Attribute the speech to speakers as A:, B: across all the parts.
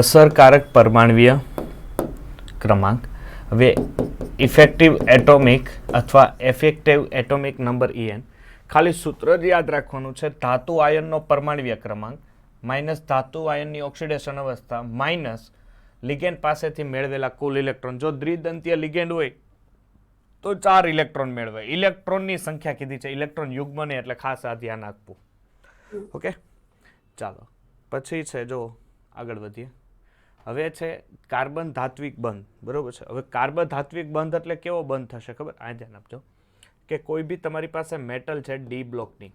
A: અસરકારક પરમાણ્વીય ક્રમાંક. હવે ઇફેક્ટિવ એટોમિક અથવા ઇફેક્ટિવ એટોમિક નંબર En, ખાલી સૂત્ર જ યાદ રાખવાનું છે. ધાતુ આયનનો પરમાણ્વીય ક્રમાંક માઇનસ ધાતુ આયનની ઓક્સિડેશન અવસ્થા માઇનસ લિગેન્ડ પાસેથી મેળવેલા કુલ ઇલેક્ટ્રોન. જો દ્વિદંતીય લિગેન્ડ હોય તો 4 ઇલેક્ટ્રોન મેળવે. ઇલેક્ટ્રોનની સંખ્યા કીધી છે, ઇલેક્ટ્રોન યુગ્મ ને, એટલે ખાસ આ ધ્યાન આપવું. ઓકે, ચાલો પછી છે, જો આગળ વધીએ. હવે છે કાર્બન ધાત્વિક બંધ. બરોબર છે. હવે કાર્બન ધાત્વિક બંધ એટલે કેવો બંધ થશે ખબર? આ ધ્યાન આપજો કે કોઈ બી તમારી પાસે મેટલ છે ડી બ્લોકની,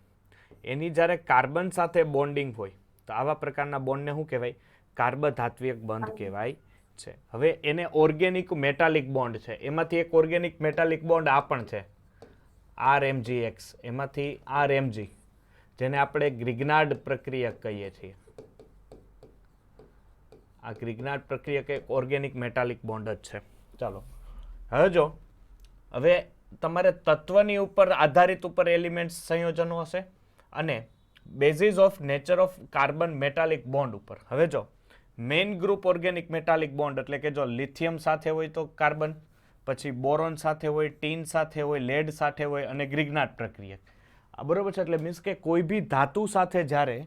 A: એની જ્યારે કાર્બન સાથે બોન્ડિંગ હોય તો આવા પ્રકારના બોન્ડને શું કહેવાય? કાર્બન ધાત્વિક બંધ કહેવાય છે. હવે એને ઓર્ગેનિક મેટાલિક બોન્ડ છે, એમાંથી એક ઓર્ગેનિક મેટાલિક બોન્ડ આ પણ છે, RMgX. એમાંથી RMg, જેને આપણે ગ્રિગ્નાર્ડ પ્રક્રિયા કહીએ છીએ. આ ગ્રિગ્નાર્ડ પ્રક્રિયા કે ઓર્ગેનિક મેટાલિક બોન્ડ જ છે. ચાલો હવે જો, હવે તમારે તત્વની ઉપર આધારિત ઉપર એલિમેન્ટ સંયોજનો હશે અને basis of nature of carbon metallic bond ઉપર. હવે જો main group organic metallic bond એટલે કે જો લિથિયમ સાથે હોય તો કાર્બન, પછી બોરોન સાથે હોય, ટીન સાથે હોય, લેડ સાથે હોય અને ગ્રિગ્નાર્ડ પ્રક્રિયા. આ બરોબર છે. એટલે મીન્સ કે કોઈ બી ધાતુ સાથે જ્યારે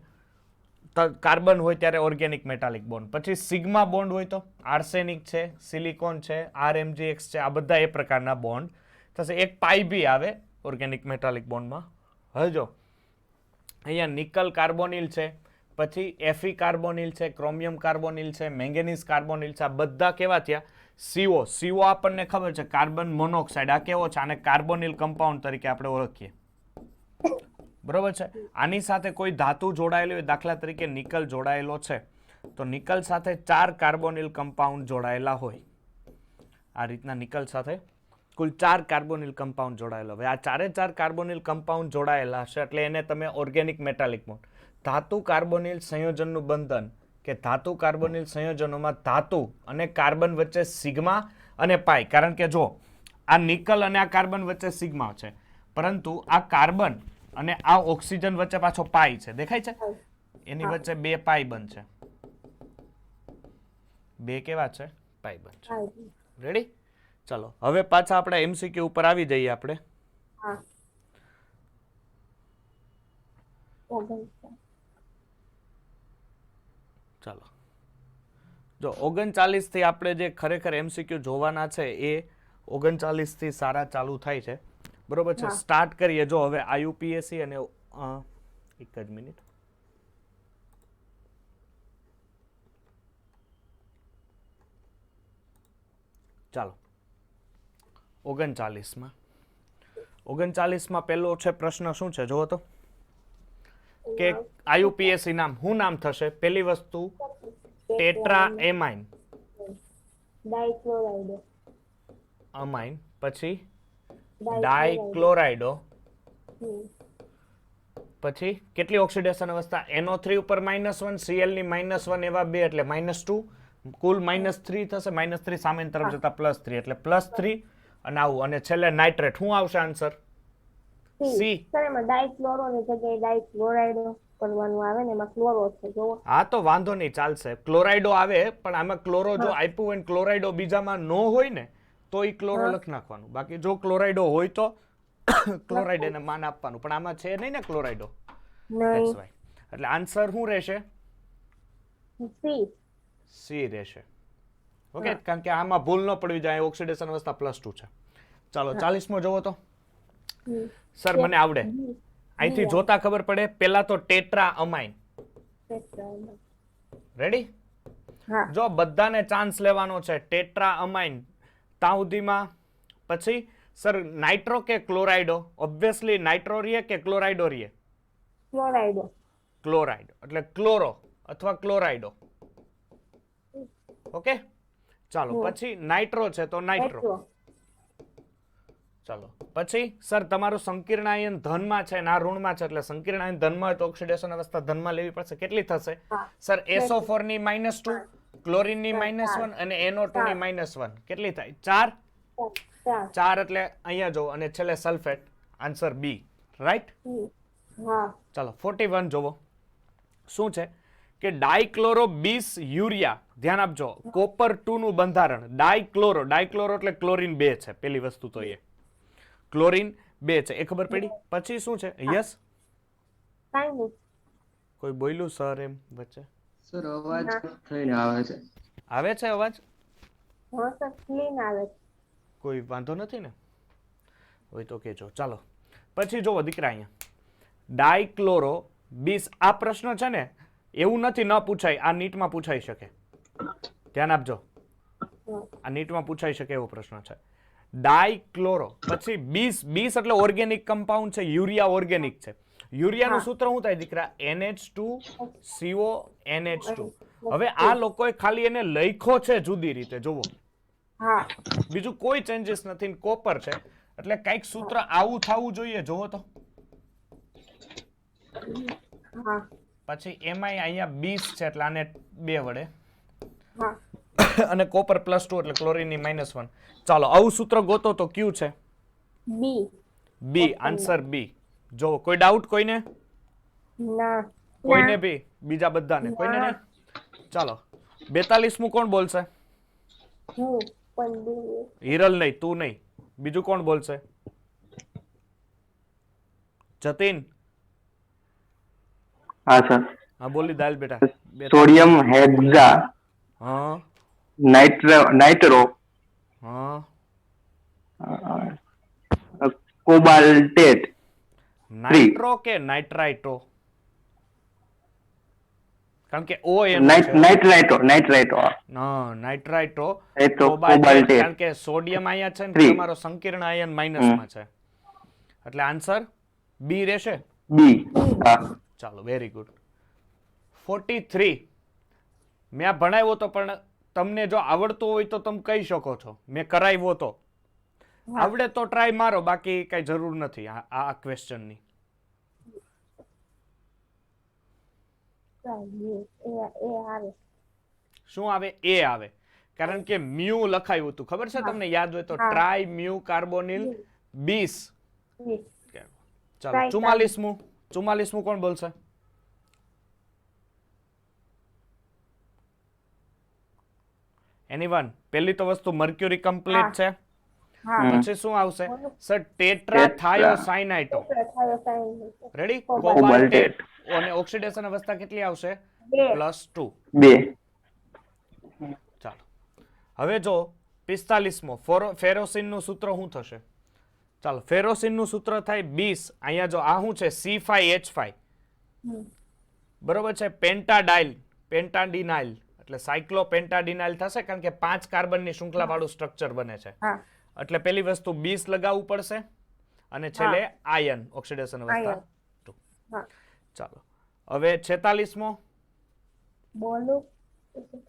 A: કાર્બન હોય ત્યારે ઓર્ગેનિક મેટાલિક બોન્ડ. પછી સિગ્મા બોન્ડ હોય તો આર્સેનિક છે, સિલિકોન છે, RMgX છે, આ બધા એ પ્રકારના બોન્ડ થશે. એક પાઈ બી આવે ઓર્ગેનિક મેટાલિક બોન્ડમાં. હવે જો અહીંયા નિકલ કાર્બોનિલ છે, પછી એફી કાર્બોનિલ છે, ક્રોમિયમ કાર્બોનિલ છે, મેંગેનીઝ કાર્બોનિલ છે. આ બધા કેવા થયા? CO આપણને ખબર છે કાર્બન મોનોક્સાઇડ. આ કેવો છે? આને કાર્બોનિલ કમ્પાઉન્ડ તરીકે આપણે ઓળખીએ. બરોબર છે. આની સાથે કોઈ ધાતુ જોડાયેલી હોય, દાખલા તરીકે નિકલ જોડાયેલો છે તો નિકલ સાથે 4 કાર્બોનિલ કમ્પાઉન્ડ જોડાયેલા હોય. આ રીતના નિકલ સાથે કુલ 4 કાર્બોનિલ કમ્પાઉન્ડ જોડાયેલો. હવે આ 4 કાર્બોનિલ કમ્પાઉન્ડ જોડાયેલા હશે એટલે એને તમે ઓર્ગેનિક મેટાલિક બોન્ડ. ધાતુ કાર્બોનિલ સંયોજનનું બંધન કે ધાતુ કાર્બોનિલ સંયોજનોમાં ધાતુ અને કાર્બન વચ્ચે સિગ્મા અને પાઈ. કારણ કે જો આ નિકલ અને આ કાર્બન વચ્ચે સિગ્મા છે, પરંતુ આ કાર્બન અને આ ઓક્સિજન વચ્ચે પાછો પાઈ છે. દેખાય છે? એની વચ્ચે 2 પાઈ બંધ છે. 2 કેવા છે? પાઈ બંધ છે. રેડી? ચાલો હવે પાછા આપણે MCQ ઉપર આવી જઈએ. આપણે ચાલો જો 39 થી આપણે જે ખરેખર MCQ જોવાના છે એ 39 થી સારા ચાલુ થાય છે. બરોબર છે. સ્ટાર્ટ કરીએ. જો હવે IUPAC અને એક જ મિનિટ. ચાલો 39માં પહેલો છે પ્રશ્ન. શું છે જોવો તો? કે IUPAC નામ શું નામ થશે? પહેલી વસ્તુ ટેટ્રા એમાઇન અમાઇન, પછી ડાયક્લોરાઇડો, પછી કેટલી ઓક્સિડેશન અવસ્થા? NO3 ઉપર -1, Cl ની -1, એવા 2 એટલે -2, કુલ -3 થશે. -3 સામેની તરફ જતા +3 એટલે +3 અને આવું. અને છેલ્લે નાઇટ્રેટ. શું આવશે આન્સર? સી.
B: સર એમાં ડાઇક્લોરો ની જગ્યાએ ડાઇક્લોરાઇડો કરવાનું આવે ને, એમાં ક્લોરો છે જો.
A: હા તો વાંધો નહીં, ચાલશે. ક્લોરાઇડો આવે પણ આમાં ક્લોરો જો આપ્યું હોય ને ક્લોરાઇડો બીજામાં નો હોય ને તો ઈ ક્લોરો લખ નાખવાનું. બાકી જો ક્લોરાઇડો હોય તો ક્લોરાઇડ એને માન આપવાનું, પણ આમાં છે નહીં ને ક્લોરાઇડો. That's why. એટલે આન્સર શું રહેશે? સી રહેશે. ઓકે, કારણ કે આમાં ભૂલ ન પડવી જાય. ઓક્સિડેશન અવસ્થા +2 છે. ચાલો 40મો જોવો તો. સર મને આવડે. અહીંથી જોતા ખબર પડે. પેલા તો ટેટ્રા અમાઇન. રેડી? જો બધાને ચાન્સ લેવાનો છે. ટેટ્રા અમાઇન ત્યાં સુધીમાં. પછી સર નાઇટ્રો કે ક્લોરાઇડો? ઓબ્વિયસલી નાઇટ્રો રીએ કે ક્લોરાઇડો રીએ?
B: ક્લોરાઇડો.
A: ક્લોરાઇડો એટલે ક્લોરો અથવા ક્લોરાઇડો. ઓકે, ચાલો પછી નાઇટ્રો છે તો નાઇટ્રો. ચાલો પછી સર તમારું સંકીર્ણ આયન ધનમાં છે ના ઋણમાં છે, એટલે સંકીર્ણ આયન ધનમાં હોય તો ઓક્સિડેશન અવસ્થા ધનમાં લેવી પડશે. કેટલી થશે સર? SO4 ની -2, ક્લોરીન ની -1 અને NO2 ની -1. કેટલી થાય? 4 એટલે અહીંયા જો, અને છેલ્લે સલ્ફેટ. આન્સર બી. રાઈટ? ચાલો 41 જોવો. શું છે કે ડાયક્લોરો 20 યુરિયા, ધ્યાન આપજો, કોપર 2 નું બંધારણ ડાયક્લોરો એટલે ક્લોરીન 2 છે, પેલી વસ્તુ તો એ ક્લોરીન 2 છે, એ ખબર પડી. પછી શું છે? યસ,
B: કાંઈ નહીં.
A: કોઈ બોલ્યું સર એમ વચ્ચે?
C: સર અવાજ થઈને આવે છે.
A: આવે છે અવાજ?
B: હા સર, ક્લીન આવે છે.
A: કોઈ વાંધો નથી ને? હોય તો કેજો. ચાલો પછી જોવો દીકરા, અહીંયા ડાયક્લોરો 20, આ પ્રશ્ન છે ને એવું નથી ન પૂછાય, આ નીટમાં પૂછાઈ શકે, ધ્યાન આપજો, આ નીટમાં પૂછાઈ શકે એવો પ્રશ્ન છે. ડાયક્લોરો પછી 20 એટલે ઓર્ગેનિક કમ્પાઉન્ડ છે, યુરિયા ઓર્ગેનિક છે. યુરિયાનું સૂત્ર શું થાય દીકરા? NH2CO NH2. હવે આ લોકોએ ખાલી એને લખ્યો છે જુદી રીતે, જોવો,
B: હા
A: બીજું કોઈ ચેન્જીસ નથી. કોપર છે એટલે કઈક સૂત્ર આવું થવું જોઈએ, જોવો તો.
B: હા
A: પછી એમાંય અહીંયા 20 છે એટલે આને 2 વડે,
B: હા
A: અને કોપર +2 એટલે ક્લોરીનની -1. ચાલો આવું સૂત્ર ગોતો તો ક્યુ છે?
B: બી.
A: બી, આન્સર બી. જો કોઈ ડાઉટ કોઈને?
B: ના.
A: કોઈને બી? બીજા બધાને? કોઈને નહીં? ચાલો 42મું કોણ બોલશે?
B: હું પણ બી.
A: હિરલ નહીં, તું નહીં, બીજું કોણ બોલશે? જતીન?
C: હા સર.
A: હા બોલી દાલ બેટા.
C: સોડિયમ હેક્ઝા
A: હા
C: નાઇટ્રો
A: હા
C: કોબાલ્ટેટ.
A: નાઇટ્રો કે નાઇટ્રાઇટો? કારણ કે ઓ એનો છે.
C: નાઇટ્રાઇટો.
A: હા નાઇટ્રાઇટો,
C: કોબાલ્ટેટ.
A: કારણ કે સોડિયમ અહીંયા છે ને તમારો સંકીર્ણ આયન માઇનસમાં છે, એટલે આન્સર બી રહેશે.
C: બી.
A: ચાલો વેરી ગુડ. 43 મેં આ ભણાવ્યો તો, પણ તમને જો આવડતું હોય તો તમે કહી શકો છો, મેં કરાવ્યો તો. આવડે તો ટ્રાય મારો, બાકી કઈ જરૂર નથી આ ક્વેશ્ચનની. શું આવે? એ આવે, કારણ કે મ્યુ લખાયું હતું, ખબર છે તમને? યાદ હોય તો ટ્રાય મ્યુ કાર્બોનિલ 20. ચાલો 44મું કોણ બોલશે? એનીવન? પહેલી તો વસ્તુ મર્ક્યુરી કમ્પ્લીટ છે. પછી શું આવશે સર? ટેટ્રાથાયોસાયનાઇટો. રેડી? કોબાલ્ટેટ. અને ઓક્સિડેશન અવસ્થા કેટલી આવશે? +2. ચાલો હવે જો 45મો ફેરોસિન નું સૂત્ર શું થશે? ચાલો ફેરોસિન નું સૂત્ર થાય 20. અહીંયા જો આ શું છે? C5H5, બરોબર છે? પેન્ટાડિનાઇલ એટલે સાયક્લોપેન્ટાડિનાઇલ થશે, કારણ કે 5 કાર્બનની શૃંખલા વાળું સ્ટ્રક્ચર બને છે. એટલે પેલી વસ્તુ 20 લગાવવું પડશે, અને છેલ્લે આયન, ઓક્સિડેશન અવસ્થા 2. ચાલો હવે 46મો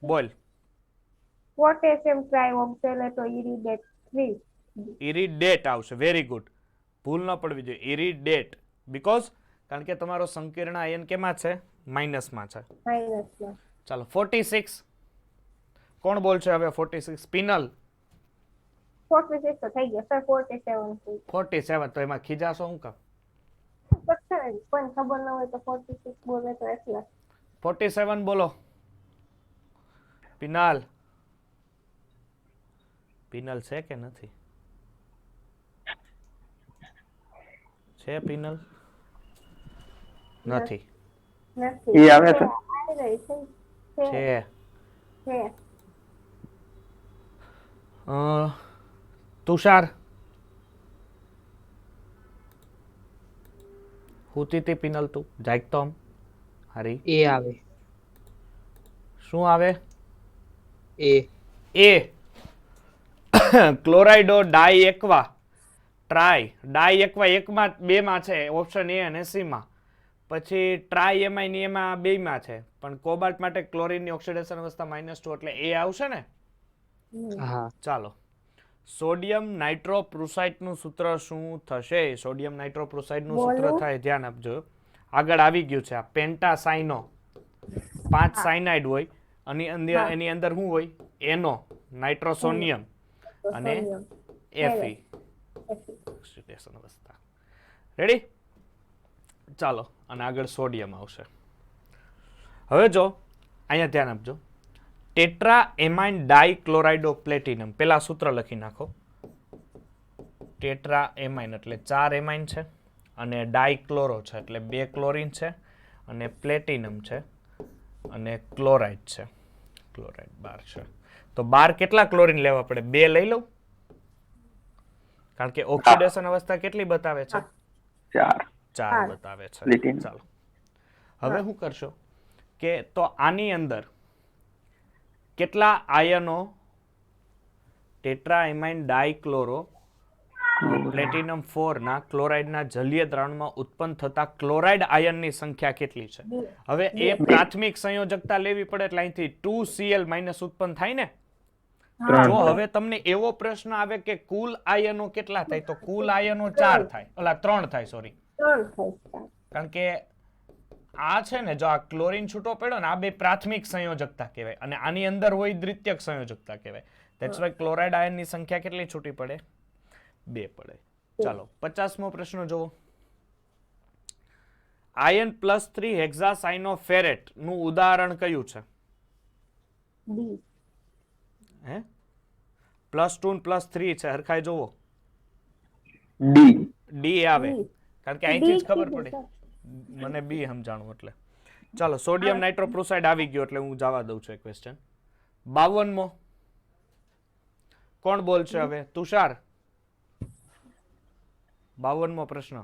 A: બોલ.
B: પોટેશિયમ ટ્રાઇઓક્સેલેટ ઇરિડેટ 3.
A: ઇરિડેટ આવશે. વેરી ગુડ, ભૂલ ન પડવી જોઈએ. ઇરિડેટ, બીકોઝ કારણ કે તમારો સંકીર્ણ આયન કેમાં છે? માઇનસમાં છે. ચાલો 46 કોણ બોલશે હવે? 46 પિનલ.
B: 46 તો થઈ ગયા સર. 47.
A: 47 તો એમાં ખીજાશો હું કામ?
B: પણ ખબર ન હોય તો 46 બોલે તો એટલા.
A: 47 બોલો. પિનલ છે કે નથી? છે પિનલ? નથી.
C: એ આવે છે.
A: છે. તુષાર હુતી તી પિનલ? તું જાગતો આમ હારી?
D: એ આવે.
A: શું આવે?
D: એ
A: ક્લોરાઇડો ડાઈ એક્વા ટ્રાય. ડાઈ એક્વા એકમાં 2 માં છે, ઓપ્શન એ અને સી માં. પછી ટ્રાય એમાઇન એમાં 2 માં છે, પણ કોબાલ્ટ માટે ક્લોરીનની ઓક્સિડેશન અવસ્થા -2 એટલે એ આવશે ને?
D: હા.
A: ચાલો સોડિયમ નાઇટ્રોપ્રુસાઇડ નું સૂત્ર શું થશે? સોડિયમ નાઇટ્રોપ્રુસાઇડ નું સૂત્ર થાય, ધ્યાન આપજો, આગળ આવી ગયું છે આ પેન્ટાસાઇનો. 5 સાયનાઇડ હોય અને એની અંદર શું હોય? એનો, નાઇટ્રોસોનિયમ અને Fe. ઓક્સિડેશન અવસ્થા. રેડી? ચાલો અને આગળ સોડિયમ આવશે. હવે જો અહીંયા ધ્યાન આપજો. ટેટ્રા એમાઇન ડાઇક્લોરાઇડ ઓફ પ્લેટિનમ, પેલા સૂત્ર લખી નાખો. ટેટ્રા એમાઇન એટલે 4 એમાઇન છે અને ડાઇક્લોરો છે એટલે 2 ક્લોરીન છે અને પ્લેટિનમ છે અને ક્લોરાઇડ છે. ક્લોરાઇડ 12 છે. તો 12 કેટલા ક્લોરીન લેવા પડે? 2 લઈ લઉં, કારણ કે ઓક્સિડેશન અવસ્થા કેટલી બતાવે છે? 4 બતાવે છે.
C: પ્લેટિનમ.
A: ચાલો હવે શું કરશો કે તો આની અંદર કેટલા આયનો ટેટ્રાએમાઇન ડાઇક્લોરો પ્લેટિનમ 4 ના ક્લોરાઇડના જલીય દ્રાવણમાં ઉત્પન્ન થતા ક્લોરાઇડ આયનની સંખ્યા કેટલી છે? હવે એ પ્રાથમિક સંયોજકતા લેવી પડે એટલે અહીંથી 2Cl માઇનસ ઉત્પન્ન થાય ને. જો હવે તમને એવો પ્રશ્ન આવે કે કુલ આયનો કેટલા થાય, તો કુલ આયનો 4 થાય, ઓલા 3 થાય, સોરી.
B: 3 થાય.
A: કારણ કે આ છે ને, જો આ ક્લોરીન છૂટો પડ્યો ને, આ બે પ્રાથમિક સંયોજકતા કહેવાય અને આની અંદર હોય દ્વિતીયક સંયોજકતા કહેવાય. ધેટ્સ વાય ક્લોરાઇડ આયનની સંખ્યા કેટલી છૂટી પડે? 2 પડે. ચાલો 50મો પ્રશ્ન જુઓ. આયન +3 હેક્સાસાઇનોફેરેટ નું ઉદાહરણ કયું છે?
B: D.
A: હે +2 ને +3 છે, હરખાઈ જોવો. ડી આવે, કારણ કે અહીંથી જ ખબર પડી મને. બી સમજાણું એટલે. ચાલો સોડિયમ નાઇટ્રોપ્રુસાઇડ આવી ગયો એટલે હું જવા દઉં છું. ક્વેશ્ચન 52મો કોણ બોલશે હવે? તુષાર. 52મો પ્રશ્ન.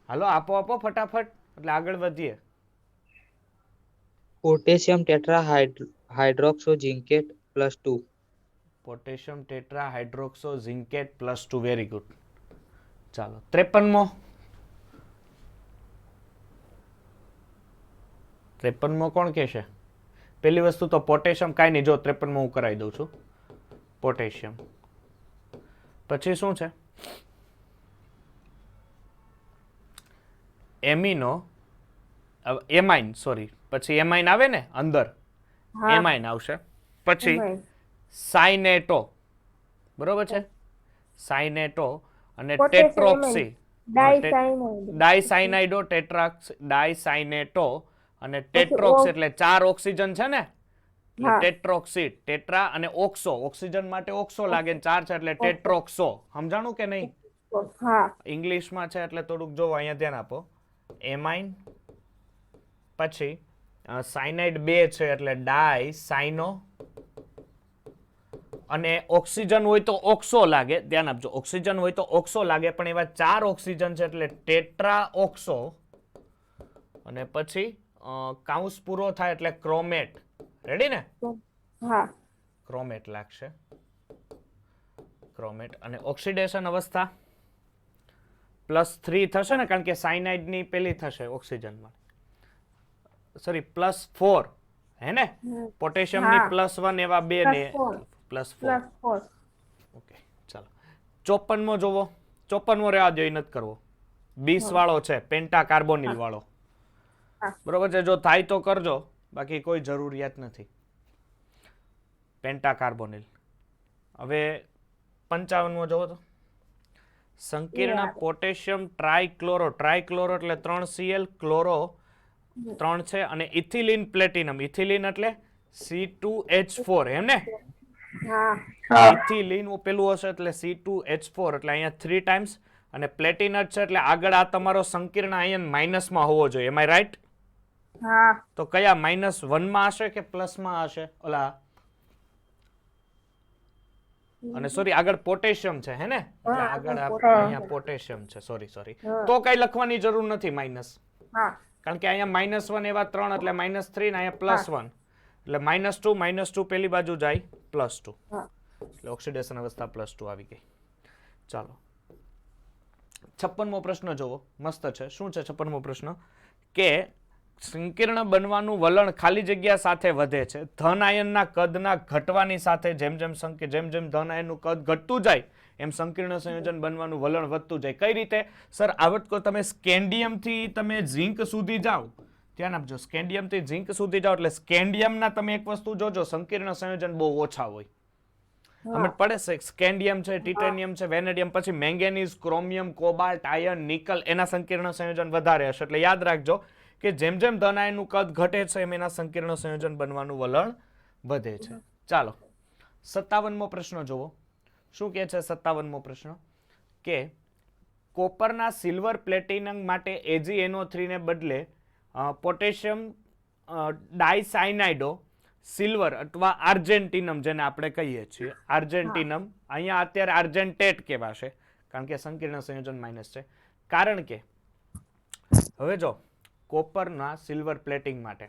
A: હાલો આપો ફટાફટ, એટલે આગળ વધીએ.
D: Potassium tetra hydroxo zincate +2.
A: Potassium tetra hydroxo zincate +2. Very good. ચાલો 53મો. 53મો કોણ કહેશે? પેલી વસ્તુ તો પોટેશિયમ કાંઈ નહીં, જો 53મો હું કરાવી દઉં છું. પોટેશિયમ પછી શું છે? એમાઇન, સોરી, પછી એમાઇન આવે ને અંદર, એમાઇન આવશે. પછી સાઇનેટો, બરોબર છે? સાઇનેટો અને ટેટ્રોક્સી, ડાઇસાઇનાઇડો, ડાઇસાઇનેટો અને ટેટ્રોક્સ એટલે 4 ઓક્સિજન છે ને, એટલે ટેટ્રોક્સી. ટેટ્રા અને ઓક્સો, ઓક્સિજન માટે ઓક્સો લાગે ને 4 છે એટલે ટેટ્રોક્સો. સમજાણું કે નહીં? ઇંગ્લિશમાં છે એટલે થોડુંક જોવો, અહીંયા ધ્યાન આપો. એમાઇન પછી સાઇનાઇડ 2 છે એટલે ડાઇસાઇનો અને ઓક્સિજન હોય તો ઓક્સો લાગે. ધ્યાન આપજો, ઓક્સિજન હોય તો ઓક્સો લાગે, પણ એવા 4 ઓક્સિજન છે એટલે ટેટ્રા ઓક્સો. અને પછી કાઉન્સ પૂરો થાય એટલે ક્રોમેટ. રેડી ને? ક્રોમેટ લાગશે. ક્રોમેટ અને ઓક્સિડેશન અવસ્થા +3 થશે ને, કારણ કે સાયનાઇડ ની પેલી થશે ઓક્સિજનમાં, સોરી +4 હે ને. પોટેશિયમ ની +1 એવા 2 ને +4. ઓકે ચાલો 54મો જોવો. 54મો રહેવા દો, એ નથી કરવો. 20 વાળો છે, પેન્ટા કાર્બોનિલ વાળો. બરોબર છે? જો થાય તો કરજો, બાકી કોઈ જરૂરિયાત નથી. પેન્ટા કાર્બોનિલ. હવે 55મો જોવો તો. સંકીર્ણ પોટેશિયમ ટ્રાઇક્લોરો, ટ્રાઇક્લોરો એટલે 3Cl, ક્લોરો 3 છે અને ઇથિલિન પ્લેટિનમ, ઇથિલિન એટલે C2H4 એમ ને. ઇથિલિન પેલું હશે એટલે C2H4 એટલે અહીંયા 3 ટાઈમ્સ અને પ્લેટિનટ છે એટલે આગળ આ તમારો સંકીર્ણ આયન માઇનસમાં હોવો જોઈએ. એમ આઈ રાઈટ? તો કયા -1 માં હશે કે પ્લસમાં હશે? ઓલા અને સોરી આગળ પોટેશિયમ છે હે ને, એટલે આગળ અહીંયા પોટેશિયમ છે. સોરી તો કઈ લખવાની જરૂર નથી માઇનસ, કારણ કે અહીંયા -1 એવા 3 એટલે -3 ને અહીંયા +1 એટલે -2 પેલી બાજુ જાય +2 એટલે ઓક્સિડેશન અવસ્થા +2 આવી ગઈ. ચાલો 56મો પ્રશ્ન જોવો, મસ્ત છે. શું છે 56મો પ્રશ્ન? કે સંકીર્ણ બનવાનું વલણ ખાલી જગ્યા સાથે વધે છે. ધન આયનના કદના ઘટવાની સાથે જેમ જેમ ધન આયનનું કદ ઘટતું જાય એમ સંકીર્ણ સંયોજન બનવાનું વલણ વધતું જાય. કઈ રીતે સર? આવડકો તમે સ્કેન્ડિયમ થી તમે ઝિંક સુધી જાઓ, ધ્યાન આપજો, સ્કેન્ડિયમ થી ઝિંક સુધી જાઓ એટલે સ્કેન્ડિયમના તમે એક વસ્તુ જોજો, સંકીર્ણ સંયોજન બહુ ઓછા હોય. સમજ પડે છે? સ્કેન્ડિયમ છે, ટિટેનિયમ છે, વેનેડિયમ, પછી manganese, chromium, cobalt, iron, nickel, એના સંકીર્ણ સંયોજન વધારે હશે. એટલે યાદ રાખજો કે જેમ જેમ ધન આયનનું કદ ઘટે છે એમ એના સંકીર્ણ સંયોજન બનવાનું વલણ વધે છે. ચાલો 57મો પ્રશ્ન જુઓ. શું કહે છે 57મો પ્રશ્ન કે કોપરના સિલ્વર પ્લેટિનમ માટે AgNO3 ને બદલે પોટેશિયમ ડાયસાયનાઇડો સિલ્વર અથવા આર્જેન્ટિનમ જેને આપણે કહીએ છીએ આર્જેન્ટિનમ, અહીંયા અત્યારે આર્જેન્ટેટ કહેવાશે કારણ કે સંકીર્ણ સંયોજન માઇનસ છે. કારણ કે હવે જો કોપરના સિલ્વર પ્લેટિંગ માટે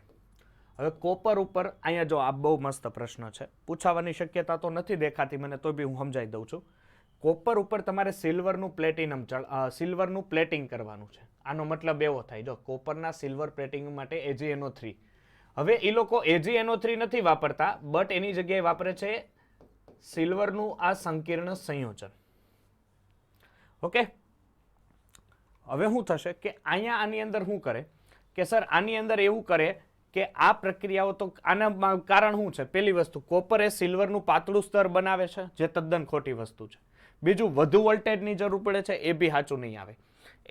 A: હવે કોપર ઉપર અહીંયા જો આ બહુ મસ્ત પ્રશ્ન છે, પૂછાવાની શક્યતા તો નથી દેખાતી મને, તો બી હું સમજાવી દઉં છું. કોપર ઉપર તમારે સિલ્વરનું પ્લેટિંગ કરવાનું છે. આનો મતલબ એવો થાય, જો કોપરના સિલ્વર પ્લેટિંગ માટે AgNO3, હવે એ લોકો AgNO3 નથી વાપરતા, બટ એની જગ્યાએ વાપરે છે સિલ્વરનું આ સંકીર્ણ સંયોજન. ઓકે, હવે શું થશે કે અહીંયા આની અંદર શું કરે કે સર આની અંદર એવું કરે કે આ પ્રક્રિયાઓ, તો આના કારણ શું છે? પહેલી વસ્તુ, કોપર એ સિલ્વરનું પાતળું સ્તર બનાવે છે, જે તદ્દન ખોટી વસ્તુ છે. બીજું, વધુ વોલ્ટેજની જરૂર પડે છે, એ બી સાચું નહીં આવે.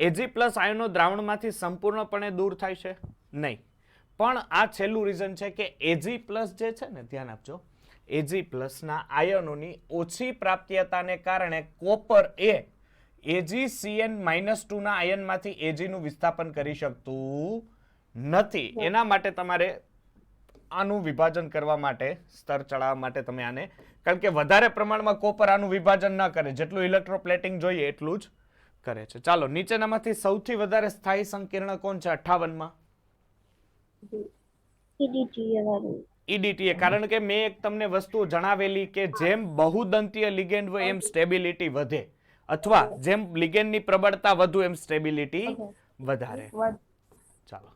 A: Ag+ આયનો દ્રાવણમાંથી સંપૂર્ણપણે દૂર થાય છે નહીં, પણ આ છેલ્લું રીઝન છે કે Ag+ જે છે ને, ધ્યાન આપજો, Ag+ આયનોની ઓછી પ્રાપ્યતાને કારણે કોપર એ AgCN-2 ના આયનમાંથી Ag નું વિસ્થાપન કરી શકતું નથી. એના માટે તમારે આનું વિભાજન કરવા માટે, સ્તર ચડાવવા માટે તમે આને, કારણ કે વધારે પ્રમાણમાં કોપર આનું વિભાજન ન કરે, જેટલું ઇલેક્ટ્રોપ્લેટિંગ જોઈએ એટલું જ કરે છે. ચાલો, નીચેનામાંથી સૌથી વધારે સ્થાયી સંકીર્ણ કોણ છે 58માં? EDTA. કારણ કે મેં એક તમને વસ્તુ જણાવેલી કે જેમ બહુદંતીય લિગેન્ડ હોય એમ સ્ટેબિલિટી વધે, અથવા જેમ લિગેન્ડની પ્રબળતા વધુ એમ સ્ટેબિલિટી વધારે. ચાલો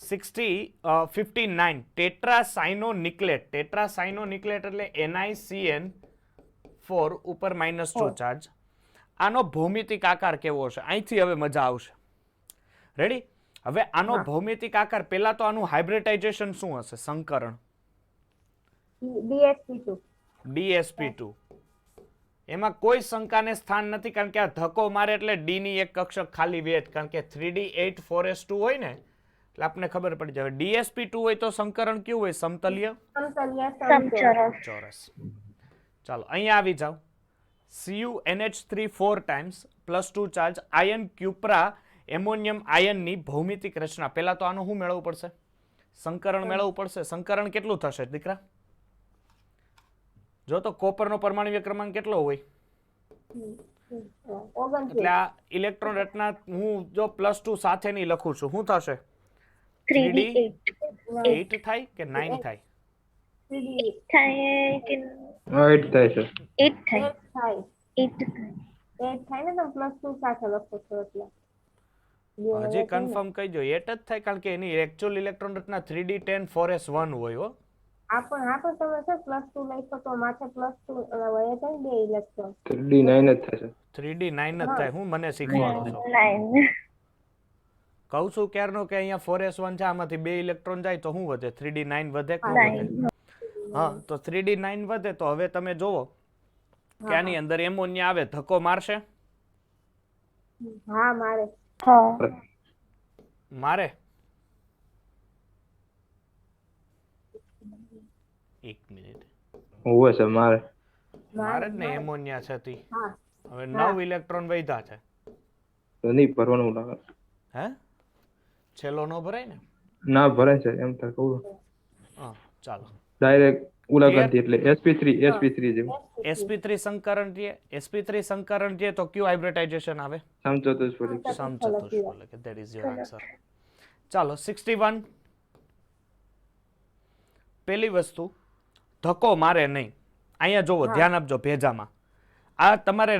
A: 59 ટેટ્રાસાયનોનિક્લેટ. ટેટ્રાસાયનોનિક્લેટ એટલે NiCN4 ઉપર -2 ચાર્જ. આનો ભૌમિતિક આકાર કેવો હશે? અહીંથી હવે મજા આવશે. રેડી? હવે આનો ભૌમિતિક આકાર, પહેલા તો આનું હાઇબ્રિડાઇઝેશન શું હશે? સંકરણ DsP2. એમાં કોઈ શંકાને સ્થાન નથી, કારણ કે આ ધક્કો મારે એટલે D ની એક કક્ષક ખાલી વેત, કારણ કે 3D8 4s2 હોય ને, એટલે આપણને ખબર પડી જાય. DsP2 હોય તો સંકરણ કેવું હોય? સમતલ્ય ચોરસ. ચાલો અહીંયા આવી જાઓ. CuNH3 4 times +2 ચાર્જ આયન ક્યુપ્રા એમોનિયમ આયનની ભૌમિતિક રચના. પહેલા તો આનું શું મેળવવું પડશે? સંકરણ મેળવવું પડશે. સંકરણ કેટલું થશે દીકરા? જો તો કોપરનો પરમાણુ ક્રમાંક કેટલો હોય? એટલે આ ઇલેક્ટ્રોન રચના હું જો +2 સાથેની લખું છું, શું થશે? 3D8 થાય કે 9 થાય?
C: 8 થાય છે.
B: 8 થાય ને, તમે +2 સાથે લખો છો એટલે
A: હજી કન્ફર્મ કહી દો, 8 જ થાય, કારણ કે એની એકચ્યુઅલ ઇલેક્ટ્રોન રચના 3D10 4s1 હોય. હો,
B: તમે છે +2 લખો તો માથે +2 વયે થાય 2 ઇલેક્ટ્રોન.
C: 3D9 જ થશે.
A: 3D9 જ થાય. હું મને શીખવાડો છો? કહું છું ક્યારનો કે અહીંયા 4s1 છે, આમાંથી 2 ઇલેક્ટ્રોન જાય તો શું વધે? 3D9 વધે કે વધે? હા, તો 3D9 વધે. તો હવે તમે જોવો કે આની અંદર એમોનિયા આવે, ધક્કો મારશે?
B: હા, મારે.
A: એક મિનિટ.
C: હોય છે મારે
A: જ ને એમોનિયા છે તી. હવે 9 ઇલેક્ટ્રોન વધ્યા છે
C: તો નહીં ભરવાનું લાગે.
A: હે? છેલ્લો નો ભરાય ને?
C: ના ભરાય છે એમ થાય કહું.
A: હા, ચાલો
C: ડાયરેક્ટ ઉલા કરી એટલે sp3 જેવું.
A: sp3 સંકરણ છે. sp3 સંકરણ છે તો કયું હાઇબ્રિડાઇઝેશન આવે? સમચતુષ્ફલક. That is your answer. ચાલો 61. પહેલી વસ્તુ, ધક્કો મારે નહીં. અહીંયા જોવો, ધ્યાન આપજો ભેજામાં. આ તમારે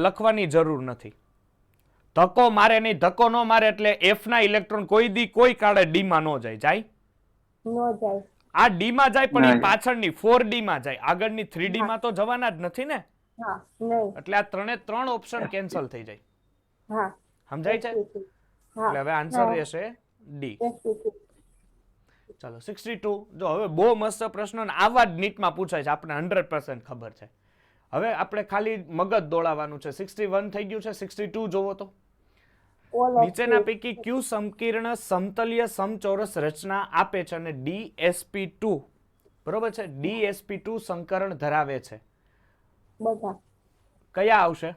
A: લખવાની જરૂર નથી. ધક્કો મારે નહીં. ધક્કો ન મારે એટલે F ના ઇલેક્ટ્રોન કોઈ કાળે D માં ન જાય. આ D માં જાય, પણ એ પાછળની 4D માં જાય. આગળની 3D માં તો જવાના જ નથી ને. એટલે આ ત્રણ ઓપ્શન કેન્સલ થઈ જાય. સમજાય છે? એટલે હવે આન્સર રહેશે D. ચાલો 62. જો હવે બહુ મસ્ત પ્રશ્નો આવા જ નીટમાં પૂછાય છે, આપણે 100% ખબર છે. હવે આપણે ખાલી મગજ દોડાવવાનું છે. 61 થઈ ગયું છે. 62 જોવો તો.
B: all of
A: નીચેના
B: these.
A: પૈકી કયું સંકીર્ણ સમતલીય સમચોરસ રચના આપે છે અને DsP2 બરોબર છે DsP2 સંકરણ ધરાવે છે?
B: બધા
A: કયા આવશે?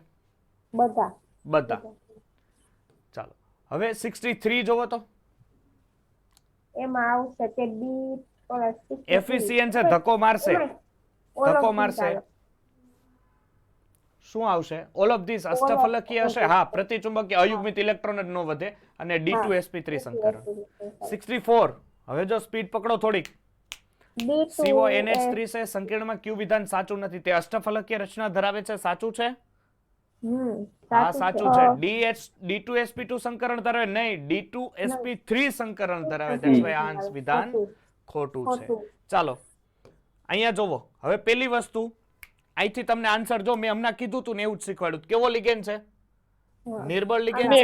B: બધા
A: બધા. ચાલો હવે 63 જોવો તો.
B: એમાં આવશે કે D
A: એફિશિયન્ટ છે, ધક્કો મારશે, ધક્કો મારશે. શું આવશે? ઓલ ઓફ ધીસ અષ્ટફલકીય હશે. હા, પ્રતિચુંબકીય અયુગ્મિત ઇલેક્ટ્રોન જ ન વધે અને D2sp3 સંકરણ. 64 હવે જો સ્પીડ પકડો થોડીક. CONH3 છે, સંકીર્ણમાં કયું વિધાન સાચું નથી? તે અષ્ટફલકીય રચના ધરાવે છે, સાચું છે? હા, સાચું છે. D2sp2 સંકરણ ધરાવે નહીં, D2sp3 સંકરણ ધરાવે. That's why આ વિધાન ખોટું છે. ચાલો અહીંયા જોવો. હવે પેલી વસ્તુ અહીંથી તમને આન્સર જો મેં હમણાં કીધું તું ને એવું જ શીખવાડ્યું. કેવો લિગેન્ડ છે? નિર્બળ લિગેન્ડ છે.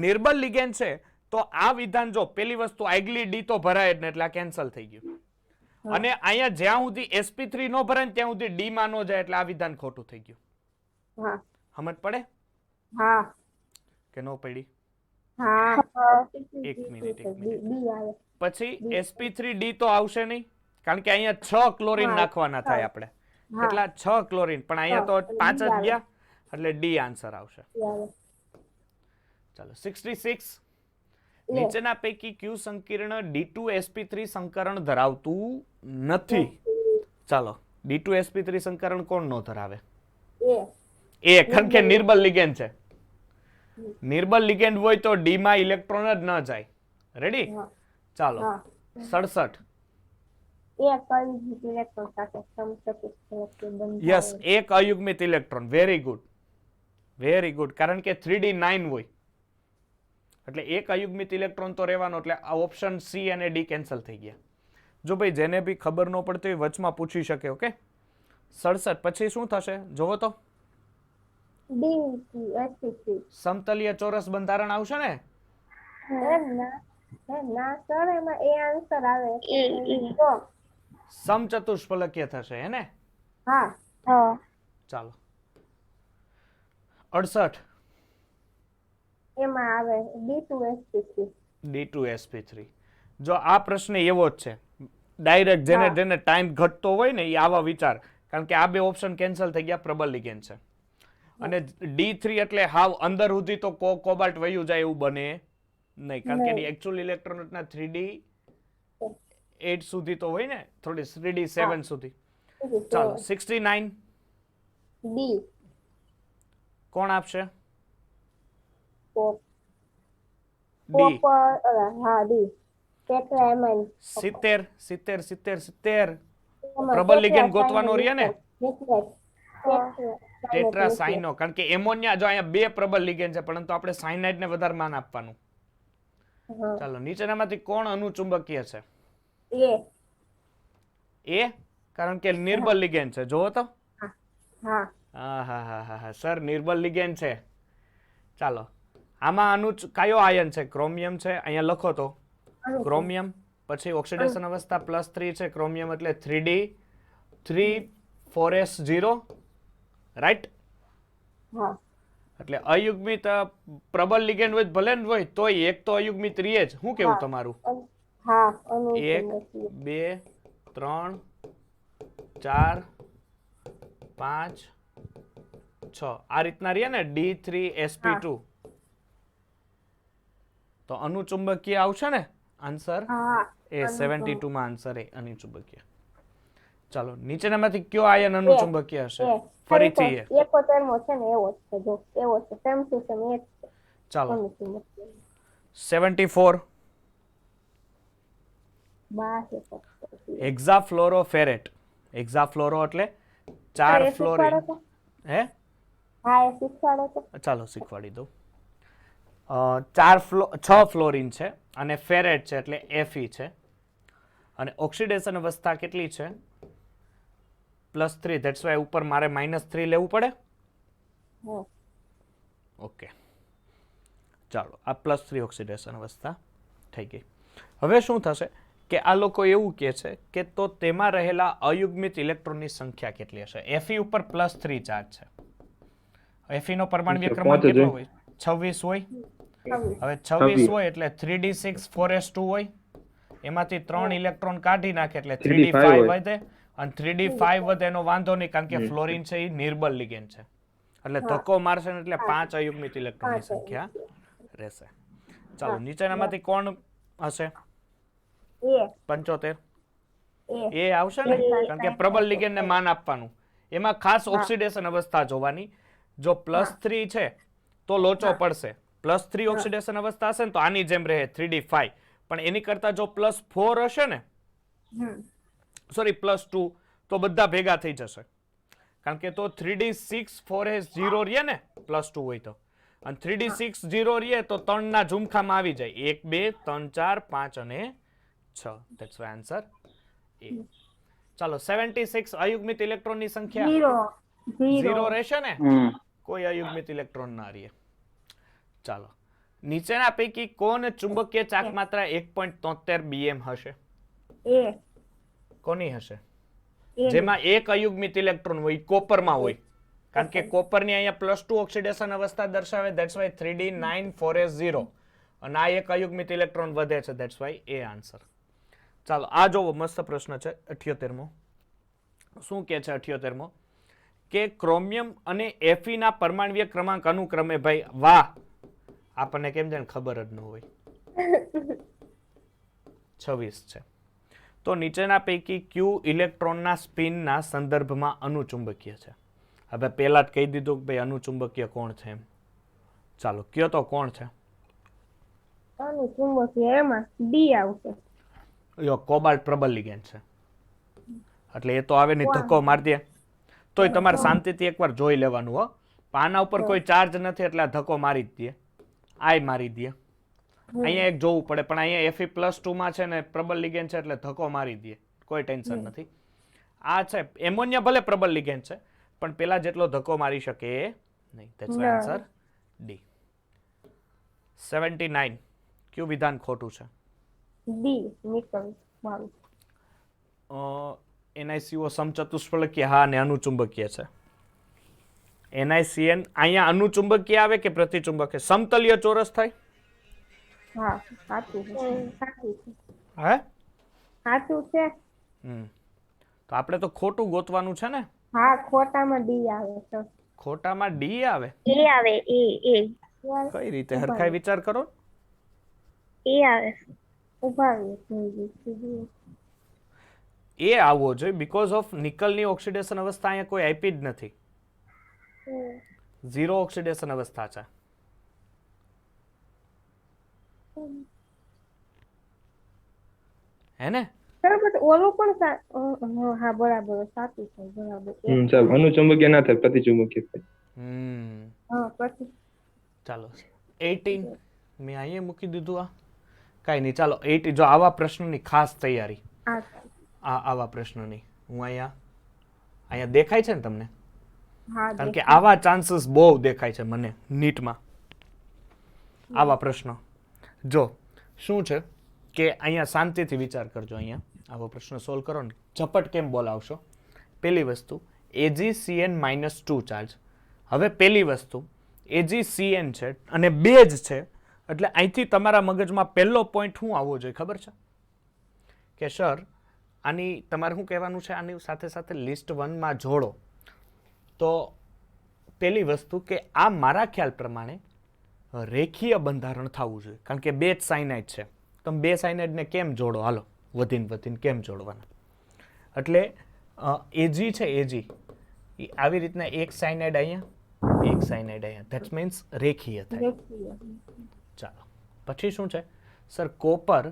A: નિર્બળ લિગેન્ડ છે તો આ વિધાન જો પેલી વસ્તુ આગલી ડી તો ભરાય જ ને એટલે આ કેન્સલ થઈ ગયું. અને અહીંયા જ્યાં સુધી sp3 નો ભરાય ને ત્યાં સુધી ડી માં નો જાય એટલે આ વિધાન ખોટું થઈ ગયું.
B: હા
A: સમજ પડે
B: હા
A: કે નો પડી?
B: હા
A: એક મિનિટ
B: ડી આવે
A: પછી sp3d તો આવશે નહીં કારણ કે અહીંયા 6 ક્લોરીન નાખવાના થાય આપણે. કેટલા? 6 ક્લોરીન, પણ અહીંયા તો 5 જ ગયા એટલે ડી આન્સર આવશે. ચાલો 66 નીચેના પૈકી કયું સંકીર્ણ D2sp3 સંકરણ ધરાવતું નથી? ચાલો D2sp3 સંકરણ કોણ નો ધરાવે? એ કારણ કે નિર્બળ લિગેન્ડ છે. નિર્બળ લિગેન્ડ હોય તો ડી માં ઇલેક્ટ્રોન જ ન જાય. રેડી? ચાલો 67 યસ, એક અયુગ્મિત electron. Very good, very good. કારણ કે 3d9 હોય એટલે એક અયુગ્મિત ઇલેક્ટ્રોન તો રહેવાનો એટલે આ ઓપ્શન સી અને ડી કેન્સલ થઈ ગયા. જો ભાઈ જેને બી ખબર ન પડતી હોય વચમાં પૂછી શકે. ઓકે 67 પછી શું થશે જોવો તો. સમતલીય ચોરસ બંધારણ આવશે ને?
B: ના સર એમાં એ આન્સર આવે
A: સમચતુષ્ફલકીય થશે હે ને?
B: હા
A: ચાલો 68
B: એમાં આવે D2sp3.
A: D2sp3. જો આ પ્રશ્ન એવો જ છે ડાયરેક્ટ જેને ટાઈમ ઘટતો હોય ને એ આવા વિચાર, કારણ કે આ બે ઓપ્શન કેન્સલ થઈ ગયા. પ્રબળ લિગેન્ડ છે અને D3 એટલે હાવ અંદર સુધી તો કોબાલ્ટ વયું જાય એવું બને નહીં, કારણ કે એની એક્ચ્યુઅલ ઇલેક્ટ્રોન ના 3d8 સુધી તો હોય ને, થોડી 3d7 સુધી. ચાલો 69
B: D
A: કોણ આપશે?
B: ડી હા ડી ટેટ્રાએમાઇન
A: 70 પ્રબળ લિગેન્ડ ગોતવાનો રહ્યો ને? ટેટ્રાસાયનો, કારણ કે એમોનિયા જો અહીંયા બે પ્રબળ લિગેન્ડ છે પરંતુ આપણે સાયનાઇડ ને વધારે માન આપવાનું. ચાલો નીચેનામાંથી કોણ અનુચુંબકીય છે? એ કારણ કે નિર્બળ લિગેન્ડ છે. જોવો તો. હા સર નિર્બળ લિગેન્ડ છે. ચાલો આમાં કયો આયન છે? ક્રોમિયમ છે. અહીંયા લખો તો ક્રોમિયમ. પછી ઓક્સિડેશન અવસ્થા +3 છે ક્રોમિયમ એટલે 3d3 રાઈટ? એટલે અયુગ્મિત પ્રબળ લિગેન્ડ હોય ભલે ને હોય તોય એક તો અયુગ્મિત રીએ જ. શું કેવું તમારું? 1 2 3 4 5 6 આ રીતના રહ્યા ને D3sp2 તો અનુચુંબકીય આવશે ને આન્સર? એ 72 માં આન્સર એ અનુચુંબકીય. ચાલો નીચેનામાંથી કયો આયન અનુચુંબકીય હશે? ફરીથી એ
B: 71 છે ને એવો છે. જો એવો છે સેમ ટુ સેમ એ છે.
A: ચાલો 74 હેક્સાફ્લોરોફેરેટ. હેક્સાફ્લોરો એટલે 4 ફ્લોરિન. હે
B: હા એ શીખવાડો તો.
A: ચાલો શીખવાડી દઉં. 6 ફ્લોરિન છે અને ફેરેટ છે એટલે Fe છે અને ઓક્સિડેશન અવસ્થા કેટલી છે? +3. ધેટ્સ વાય ઉપર મારે -3 લેવું પડે. ઓકે ચાલો આ +3 ઓક્સિડેશન અવસ્થા થઈ ગઈ. હવે શું થશે કે આ લોકો એવું કહે છે કે તો તેમાં રહેલા અયુગ્મિત ઇલેક્ટ્રોનની સંખ્યા કેટલી હશે? Fe ઉપર +3 ચાર્જ છે. Fe નો પરમાણ્વીય ક્રમાંક કેટલો હોય? 26 હોય.
B: 26.
A: હવે 26
C: 26.
A: હોય એટલે 3d6 4s2 હોય. એમાંથી 3 ઇલેક્ટ્રોન કાઢી નાખે એટલે
C: 3d5
A: 3d5
C: હોય.
A: વધે અને 3d5 વધે એનો વાંધો નહીં કારણ કે ફ્લોરિન છે એ નિર્બળ લિગેન્ડ છે એટલે ધક્કો મારશે ને એટલે 5 અયુગ્મિત ઇલેક્ટ્રોનની સંખ્યા રહેશે. ચાલો નીચેનામાંથી કોણ હશે?
B: એ
A: 75
B: એ
A: એ આવશે ને કારણ કે પ્રબળ લિગેન્ડને માન આપવાનું. એમાં ખાસ ઓક્સિડેશન અવસ્થા જોવાની. જો +3 છે તો લોચો પડશે. +3 ઓક્સિડેશન અવસ્થા હશે ને તો આની જેમ રહે 3d5 પણ એની કરતા જો +4 હશે ને સોરી +2 તો બધા ભેગા થઈ જશે કારણ કે તો 3d6 4s0 રહે ને +2 હોય તો અને 3d6 0 રહે તો 3 ના ઝુમખામાં આવી જાય 1 2 3 4 5 અને 6 ધેટ્સ ધ આન્સર એ. ચાલો 76 અયુગ્મિત ઇલેક્ટ્રોનની સંખ્યા 0 રહેશે ને કોઈ અયુગ્મિત ઇલેક્ટ્રોન ના રહે. ચાલો નીચેના પૈકી કોણ ચુંબકીય ચાક માત્રા 1.73 bm હશે?
B: એ
A: કોની હશે? જેમાં એક અયુગ્મિત ઇલેક્ટ્રોન હોય કોપરમાં હોય કારણ કે કોપરની અહીંયા +2 ઓક્સિડેશન અવસ્થા દર્શાવે ધેટ્સ વાય 3d9 4s0 અને આ એક અયુગ્મિત ઇલેક્ટ્રોન વધે છે ધેટ્સ વાય એ આન્સર. ચાલો આ જોવો મસ્ત પ્રશ્ન છે 78મો. શું કે છે 78મો કે ક્રોમિયમ અને Fe ના પરમાણ્વીય ક્રમાંક અનુક્રમે ભાઈ વાહ આપણને કેમ જાણે ખબર જ ન હોય 26 છે. તો નીચેના પૈકી ક્યુ ઇલેક્ટ્રોનના સ્પિનના સંદર્ભમાં અનુચુંબકીય છે? હવે પહેલા જ કહી દીધું કે ભાઈ અનુચુંબકીય કોણ છે એમ. ચાલો કયો તો કોણ છે?
B: અનુચુંબકીય એમાં ડી આવશે.
A: યો કોબાલ્ટ પ્રબળ લિગેન્ડ છે એટલે એ તો આવે નહીં ધક્કો મારી દે તોય તમારે શાંતિથી એકવાર જોઈ લેવાનું હો. આના ઉપર કોઈ ચાર્જ નથી એટલે આ ધક્કો મારી જ દે આય મારી દે. અહીંયા એક જોવું પડે પણ અહીંયા Fe+2 માં છે ને પ્રબળ લિગેન્ડ છે એટલે ધક્કો મારી દે કોઈ ટેન્શન નથી. આ છે એમોનિયા ભલે પ્રબળ લિગેન્ડ છે પણ પેલા જેટલો ધક્કો મારી શકે નહીં. That's the answer D. 79 કયું વિધાન ખોટું છે?
B: ડી નિકલ મારું.
A: NiCO સમચતુષ્ફલકીય હા અને અનુચુંબકીય છે. NiCN અહીંયા અનુચુંબકીય આવે કે પ્રતિચુંબકીય? સમતલીય ચોરસ થાય?
B: હા સાચું છે. સાચું છે.
A: હે
B: સાચું છે.
A: તો આપણે તો ખોટું ગોતવાનું છે ને.
B: હા ખોટામાં ડી આવે છે.
A: ખોટામાં ડી આવે?
B: એ આવે એ
A: કઈ રીતે હરખાઈ વિચાર કરો.
B: એ આવે ઉભા રહે
A: એ આવવો જોઈએ બીકોઝ ઓફ નિકલની ઓક્સિડેશન અવસ્થા અહીંયા કોઈ આપી જ નથી. 0 ઓક્સિડેશન અવસ્થા છે. હે ને
B: બરાબર ઓલું પણ હા બરાબર સાચું છે બરાબર.
C: સાહેબ અનુચુંબકીય ના થાય પ્રતિચુંબકીય થાય.
B: હા પછી
A: ચાલો 18 મેં અહીંયા મૂકી દીધું. આ કાંઈ નહીં ચાલો 80 જો આવા પ્રશ્નની ખાસ તૈયારી આવા પ્રશ્નની હું અહીંયા દેખાય છે ને તમને કારણ કે આવા ચાન્સીસ બહુ દેખાય છે મને નીટમાં. આવા પ્રશ્નો જો શું છે કે અહીંયા શાંતિથી વિચાર કરજો. અહીંયા આવો પ્રશ્ન સોલ્વ કરો ને ઝપટ કેમ બોલાવશો. પહેલી વસ્તુ AgCN-2 ચાર્જ. હવે પહેલી વસ્તુ AgCN છે અને બેઝ છે એટલે અહીંથી તમારા મગજમાં પહેલો પોઈન્ટ શું આવવો જોઈએ ખબર છે કે સર આની તમારે શું કહેવાનું છે આની સાથે સાથે લિસ્ટ 1 માં જોડો. તો પહેલી વસ્તુ કે આ મારા ખ્યાલ પ્રમાણે રેખીય બંધારણ થવું જોઈએ કારણ કે બે જ સાયનાઇડ છે. તમે બે સાયનાઇડને કેમ જોડો? હાલો વધીને કેમ જોડવાના? એટલે Ag છે Ag એ આવી રીતના એક સાયનાઇડ અહીંયા એક સાયનાઇડ અહીંયા ધેટ મીન્સ રેખીય થાય. ચાલો પછી શું છે સર કોપર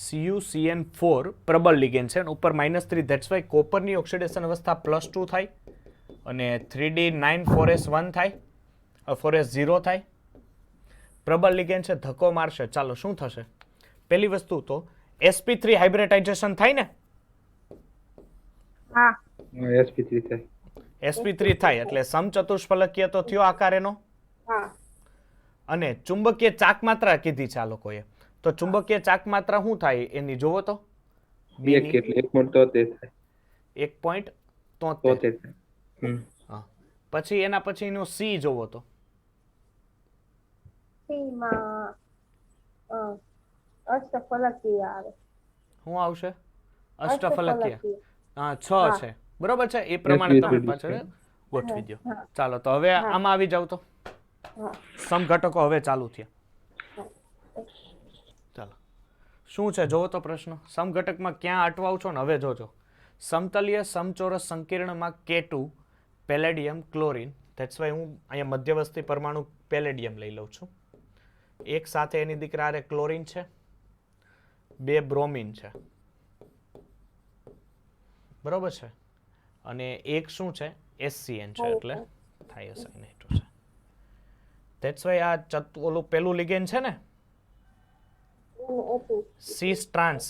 A: CuCN4 પ્રબળ લિગેન્ડ છે અને ઉપર -3 ધેટ્સ વાય કોપરની ઓક્સિડેશન અવસ્થા +2 થાય અને 3d9 4s1 થાય 4s0 થાય. પ્રબળ લિગેન્ડ છે ધક્કો મારશે. ચાલો શું થશે? પહેલી વસ્તુ તો sp3 હાઇબ્રિડાઇઝેશન થાય ને.
B: હા
C: sp3 થાય.
A: sp3 થાય એટલે સમચતુષ્ફલકીય તો થયો આકાર એનો.
B: હા
A: અને ચુંબકીય ચાક માત્રા કીધી છે આ લોકોએ. તો ચુંબકીય ચાક માત્રા શું થાય એની જોવો તો.
C: એક એટલે 1.73 થાય.
A: 1.73
C: થાય.
A: પછી એના પછીનો C જોવો તો
B: નથી માં અષ્ટફલકીય આવે.
A: શું આવશે? અષ્ટફલકીય. હા 6
B: હા.
A: છે બરોબર છે, એ પ્રમાણે તમે
C: SB3
A: પાછળ ગોઠવી દો.
B: હા.
A: ચાલો તો હવે
B: હા.
A: આમાં આવી જાવ તો
B: હા.
A: સમઘટકો હવે ચાલુ થયા.
B: હા.
A: ચાલો શું છે જોવો તો પ્રશ્ન. સમઘટકમાં ક્યાં અટવાવ છો ને હવે જોજો. સમતલીય સમચોરસ સંકીર્ણમાં K2 palladium chlorine, that's why હું અહીંયા મધ્યવસ્તી પરમાણુ પેલેડિયમ લઈ લઉં છું. એક સાથે એની દીકરા હારે ક્લોરીન છે, 2 બ્રોમિન છે બરોબર છે, અને એક શું છે SCN છે એટલે થાયોસાઇનેટ છે. ધેટ્સ વાય આ ઓલું પેલું લિગેન્ડ છે ને સિસ ટ્રાન્સ.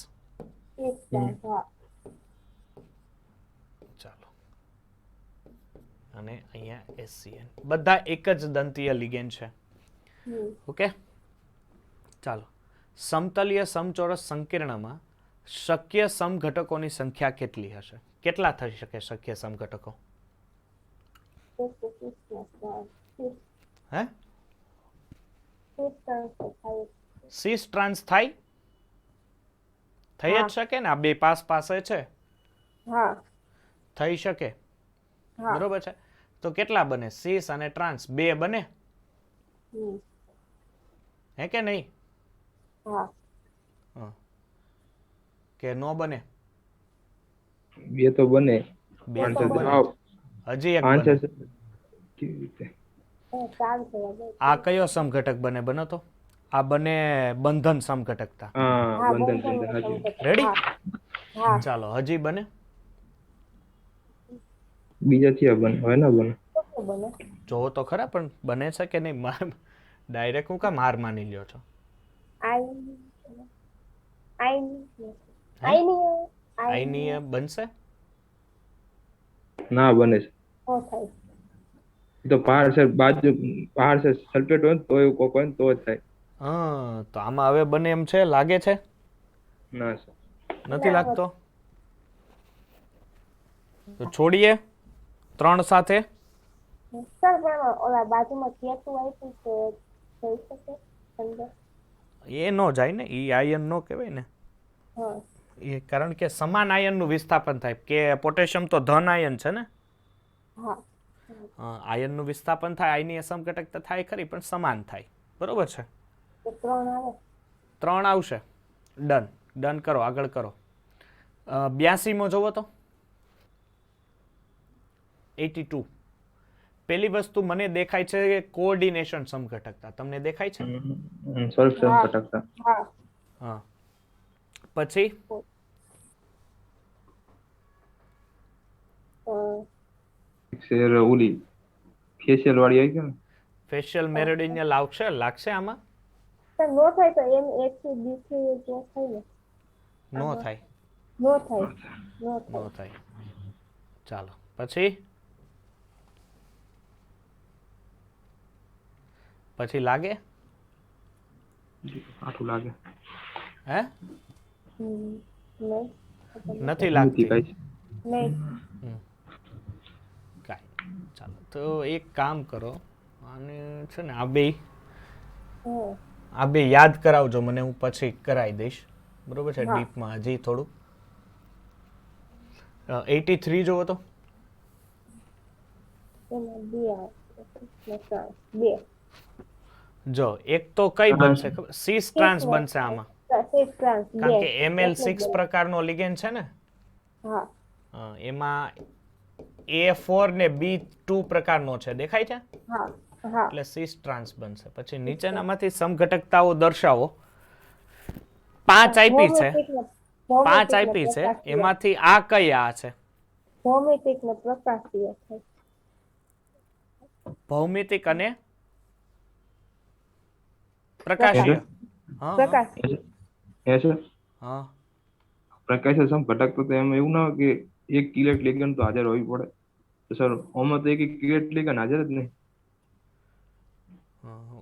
B: હા.
A: ચાલો અને અહીંયા SCN બધા એક જ દંતીય લિગેન્ડ છે. ઓકે ચાલો. સમતલીય સમચોરસ સંકીર્ણમાં શક્ય સમઘટકોની સંખ્યા કેટલી હશે? કેટલા થઈ શકે શક્ય સમઘટકો? હે સિસ ટ્રાન્સ થાય? થઈ જ શકે ને, આ બે પાસે છે,
B: હા.
A: થઈ શકે
B: હા.
A: બરોબર છે. તો કેટલા બને? સિસ અને ટ્રાન્સ 2 બને હે કે નહીં?
B: હા.
A: કે નો બને?
C: 2 તો બને.
A: 2 તો બને. હજી એક
C: પાંચ
A: બને.
C: હશે. કેવી રીતે?
A: આ કયો સમઘટક બને? બનો તો આ બને બંધન સમઘટકતા.
C: હા, બંધન હાજી.
A: રેડી?
B: હા.
A: ચાલો હજી બને.
C: બીજા થયા બને, હોય ના બને.
B: બને.
A: જોવો તો ખરા પણ બને છે કે નહીં. ડાયરેક્ટ હું કામ હાર માની લ્યો છો? આઈનીય બનશે?
C: ના બને છે. એ તો પહાડ છે બાજુ, પહાડ છે સલ્ફેટ હોય ને તો એવું કોક હોય ને તો જ થાય.
A: હા તો આમાં હવે બને એમ છે? લાગે છે?
C: ના સર.
A: નથી લાગતો? તો છોડીએ 3 સાથે.
B: સર પણ ઓલા બાજુમાં કેતું આપ્યું છે થઈ શકે અંદર?
A: એ નો જાય ને, ઈ આયન નો કહેવાય ને.
B: હા.
A: એ કારણ કે સમાન આયનનું વિસ્થાપન થાય. કે પોટેશિયમ તો ધન આયન છે ને.
B: હા.
A: આયનનું વિસ્થાપન થાય, આયનીય સમઘટક તો થાય ખરી પણ સમાન થાય બરોબર છે.
B: તો 3 આવે.
A: 3 આવશે. ડન કરો, આગળ કરો. 82મો જોવો તો 82. પેલી વસ્તુ મને દેખાય છે કોઓર્ડિનેશન સમઘટકતા. તમને દેખાય છે?
C: સલ્ફેટ ફટકતા.
B: હા.
A: હા. પછી
C: શેર ઓલી ફેશિયલ વાળી આવી ગયો ને.
A: ફેશિયલ મેરેડિયન લાગશે આમાં?
B: સર નો થાય તો એમ એક થી બી થી જો થાય ને.
A: નો થાય.
B: નો થાય.
A: નો થાય. ચાલો પછી લાગે?
C: આટલું લાગે.
A: હે?
B: નહીં.
A: નથી લાગતી.
B: નહીં.
A: કાંઈ. ચાલો તો એક કામ કરો, અને છે ને આ બે યાદ કરાવજો મને, હું પછી કરાવી દઈશ બરોબર છે.
B: હા.
A: ડીપમાં હજી થોડું. 83 જોવો તો
B: એમાં બે આવે. બે.
A: જો એક તો કઈ બનશે ખબર? સિસ ટ્રાન્સ બનશે આમાં, કારણ કે ML6 પ્રકારનો લિગેન્ડ છે ને.
B: હા.
A: એમાં A4 ને B2 પ્રકારનો છે, દેખાય છે?
B: હા. હા.
A: એટલે સિસ ટ્રાન્સ બનશે. પછી નીચેનામાંથી સમઘટકતાઓ દર્શાવો. 5 આપી છે, 5 આપી છે, એમાંથી આ કઈ આ છે?
B: ભૌમિતિક ને પ્રકાશીય થાય.
A: ભૌમિતિક અને પ્રકાશીય. હા
B: પ્રકાશીય.
C: એ છે
A: હા.
C: પ્રકાશ સમઘટક તો એમ એવું ના હોય કે એક કિલેટ લેગન તો હાજર હોવી પડે. તો સર આમાં તો એક કિલેટ લેગન હાજર જ નહીં.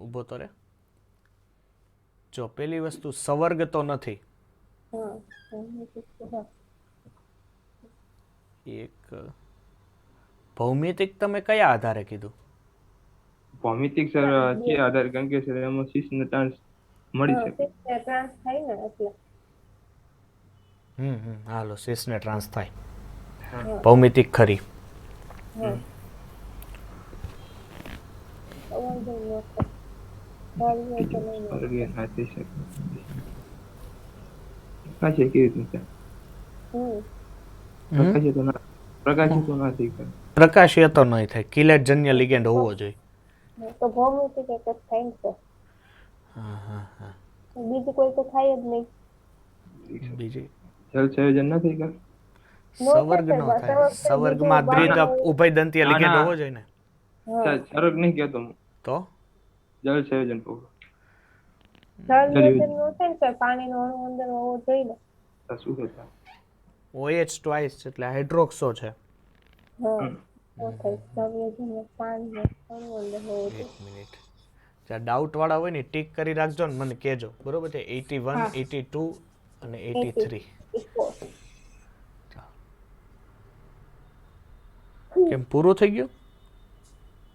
A: ઊભો તો રે. જો પેલી વસ્તુ સવર્ગ તો નથી.
B: હા.
A: એક ભૌમિતિક તમે કયા આધારે કીધું?
C: ભૌમિતિક સર છે આધાર કારણ કે સર એમાં સીસ ને ટ્રાન્સ મળી
B: હા
C: શકે.
B: ટ્રાન્સ થાય ને એટલે
A: હાલો સિસને ટ્રાન્સ થાય
B: હા
A: ભૌમિતિક ખરી
B: હા વાંધો નથી સારું હોય તો લઈ લો
C: સ્વર્ગીય ના થઈ શકે. પ્રકાશે કેવી રીતે પ્રકાશે તો ના પ્રકાશે તો ના થઈ શકે.
A: પ્રકાશીય તો નહીં થાય કિલેટ જન્ય લિગેન્ડ હોવો જોઈએ
B: તો ભૌમિતિક એક જ થાય ને તો બીજું કોઈ તો થાય જ નહીં
A: બીજી
C: જલ સંયોજન ના થઈ શકે.
B: નો
A: સવર્ગ
B: થાય
A: નો
B: સર,
A: થાય
B: સવર્ગ થાય
A: સવર્ગમાં
B: બીજું
A: દ્વિત
B: બારનું
A: ઉભયદંતીય
C: ના,
A: લિગેન્ડ
C: ના.
A: હોવો જોઈએ ને
B: હા
C: સર્ગ નહીં કહેતો હું.
A: તો
C: જલ સંયોજન કહું.
B: જળ
C: જલ
B: નિયોજન નો થાય ને સર પાણીનો અણુ અંદર હોવો જોઈએ ને
C: તો શું થતા?
A: OH ટ્વાઇસ એટલે હાઇડ્રોક્સો છે
B: હા નો થાય જળ નિયોજન પાણીનો અણુ અંદર હોવો જોઈએ
A: એક મિનિટ જ્યાં ડાઉટ વાળા હોય ને ટીક કરી રાખજો ને મને કહેજો બરોબર છે 81
B: હા.
A: 82 અને 83
B: equal.
A: કેમ પૂરું થઈ ગયું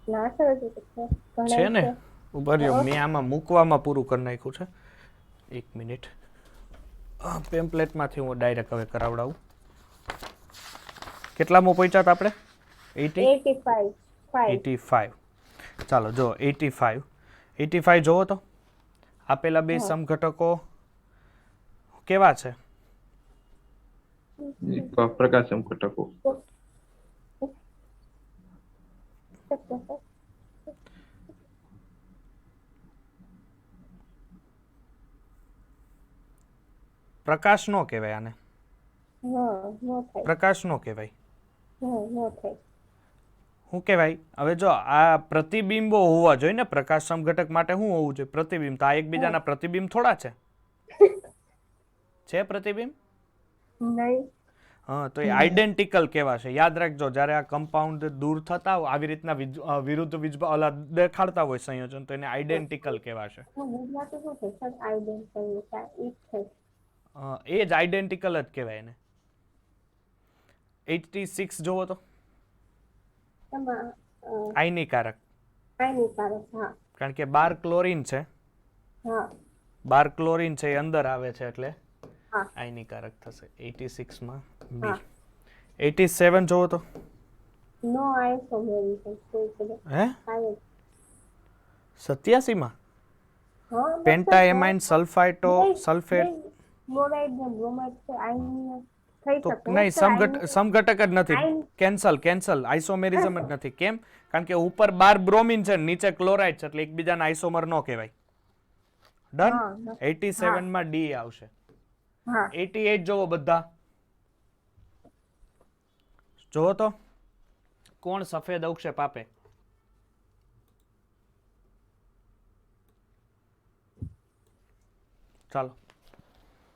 B: ના સર હજી તો છે ઘણા
A: છે ને
B: છે.
A: ઉભા રહ્યો
B: હા.
A: મેં આમાં મૂકવામાં પૂરું કરી નાખ્યું છે એક મિનિટ પેમ્પલેટમાંથી હું ડાયરેક્ટ હવે કરાવડાવું કેટલામાં પહોંચ્યા હતા આપણે 80
B: 85
A: 85 ચાલો જો 85 જોવો તો આપેલા બે
B: હા.
A: સમઘટકો કેવા છે
C: પ્રકાશમ ઘટકો.
A: પ્રકાશ નો કહેવાય આને
B: હા નો થાય
A: પ્રકાશ નો કહેવાય
B: નો થાય
A: શું કહેવાય હવે જો આ પ્રતિબિંબો હોવા જોઈએ ને પ્રકાશ સમઘટક માટે શું હોવું જોઈએ પ્રતિબિંબ તો આ એકબીજાના પ્રતિબિંબ થોડા છે પ્રતિબિંબ
B: નહીં
A: હા તો એ આઈડેન્ટિકલ કહેવાશે યાદ રાખજો જ્યારે આ કમ્પાઉન્ડ દૂર થતા હોય આવી રીતના વિરુદ્ધ ઓલા દેખાડતા હોય સંયોજન તો એને આઈડેન્ટિકલ કહેવાશે
B: ગુજરાતી શું છે સર આઈડેન્ટિકલ ઈ છે
A: એ જ આઈડેન્ટિકલ જ કહેવાય એને 86 જોવો તો
B: એમાં
A: આયનીકારક
B: હાનિકારક હા
A: કારણ કે 12 ક્લોરીન છે
B: હા
A: 12 ક્લોરીન છે એ અંદર આવે છે એટલે
B: હા
A: આયનીકારક થશે 86 માં બી
B: હા
A: 87 જોવો તો
B: નો આઇસોમેરિઝમ કોઈ છે
A: હે
B: આય
A: 87 માં
B: હા
A: પેન્ટાએમાઇન સલ્ફાઇટો સલ્ફેટ
B: ક્લોરાઇડ ને બ્રોમાઇડ છે આયનીય થઈ
A: તો
B: શકે
A: નહીં સમઘટક જ નથી
B: આયન-
A: કેન્સલ આઇસોમેરિઝમ જ નથી કેમ કારણ કે ઉપર 12 બ્રોમિન છે ને નીચે ક્લોરાઇડ છે એટલે એકબીજાના આઇસોમર નો કહેવાય ડન
B: હા,
A: 87 માં ડી આવશે
B: હા
A: 88 જોવો બધા જોવો તો કોણ સફેદ અવક્ષેપ આપે ચાલો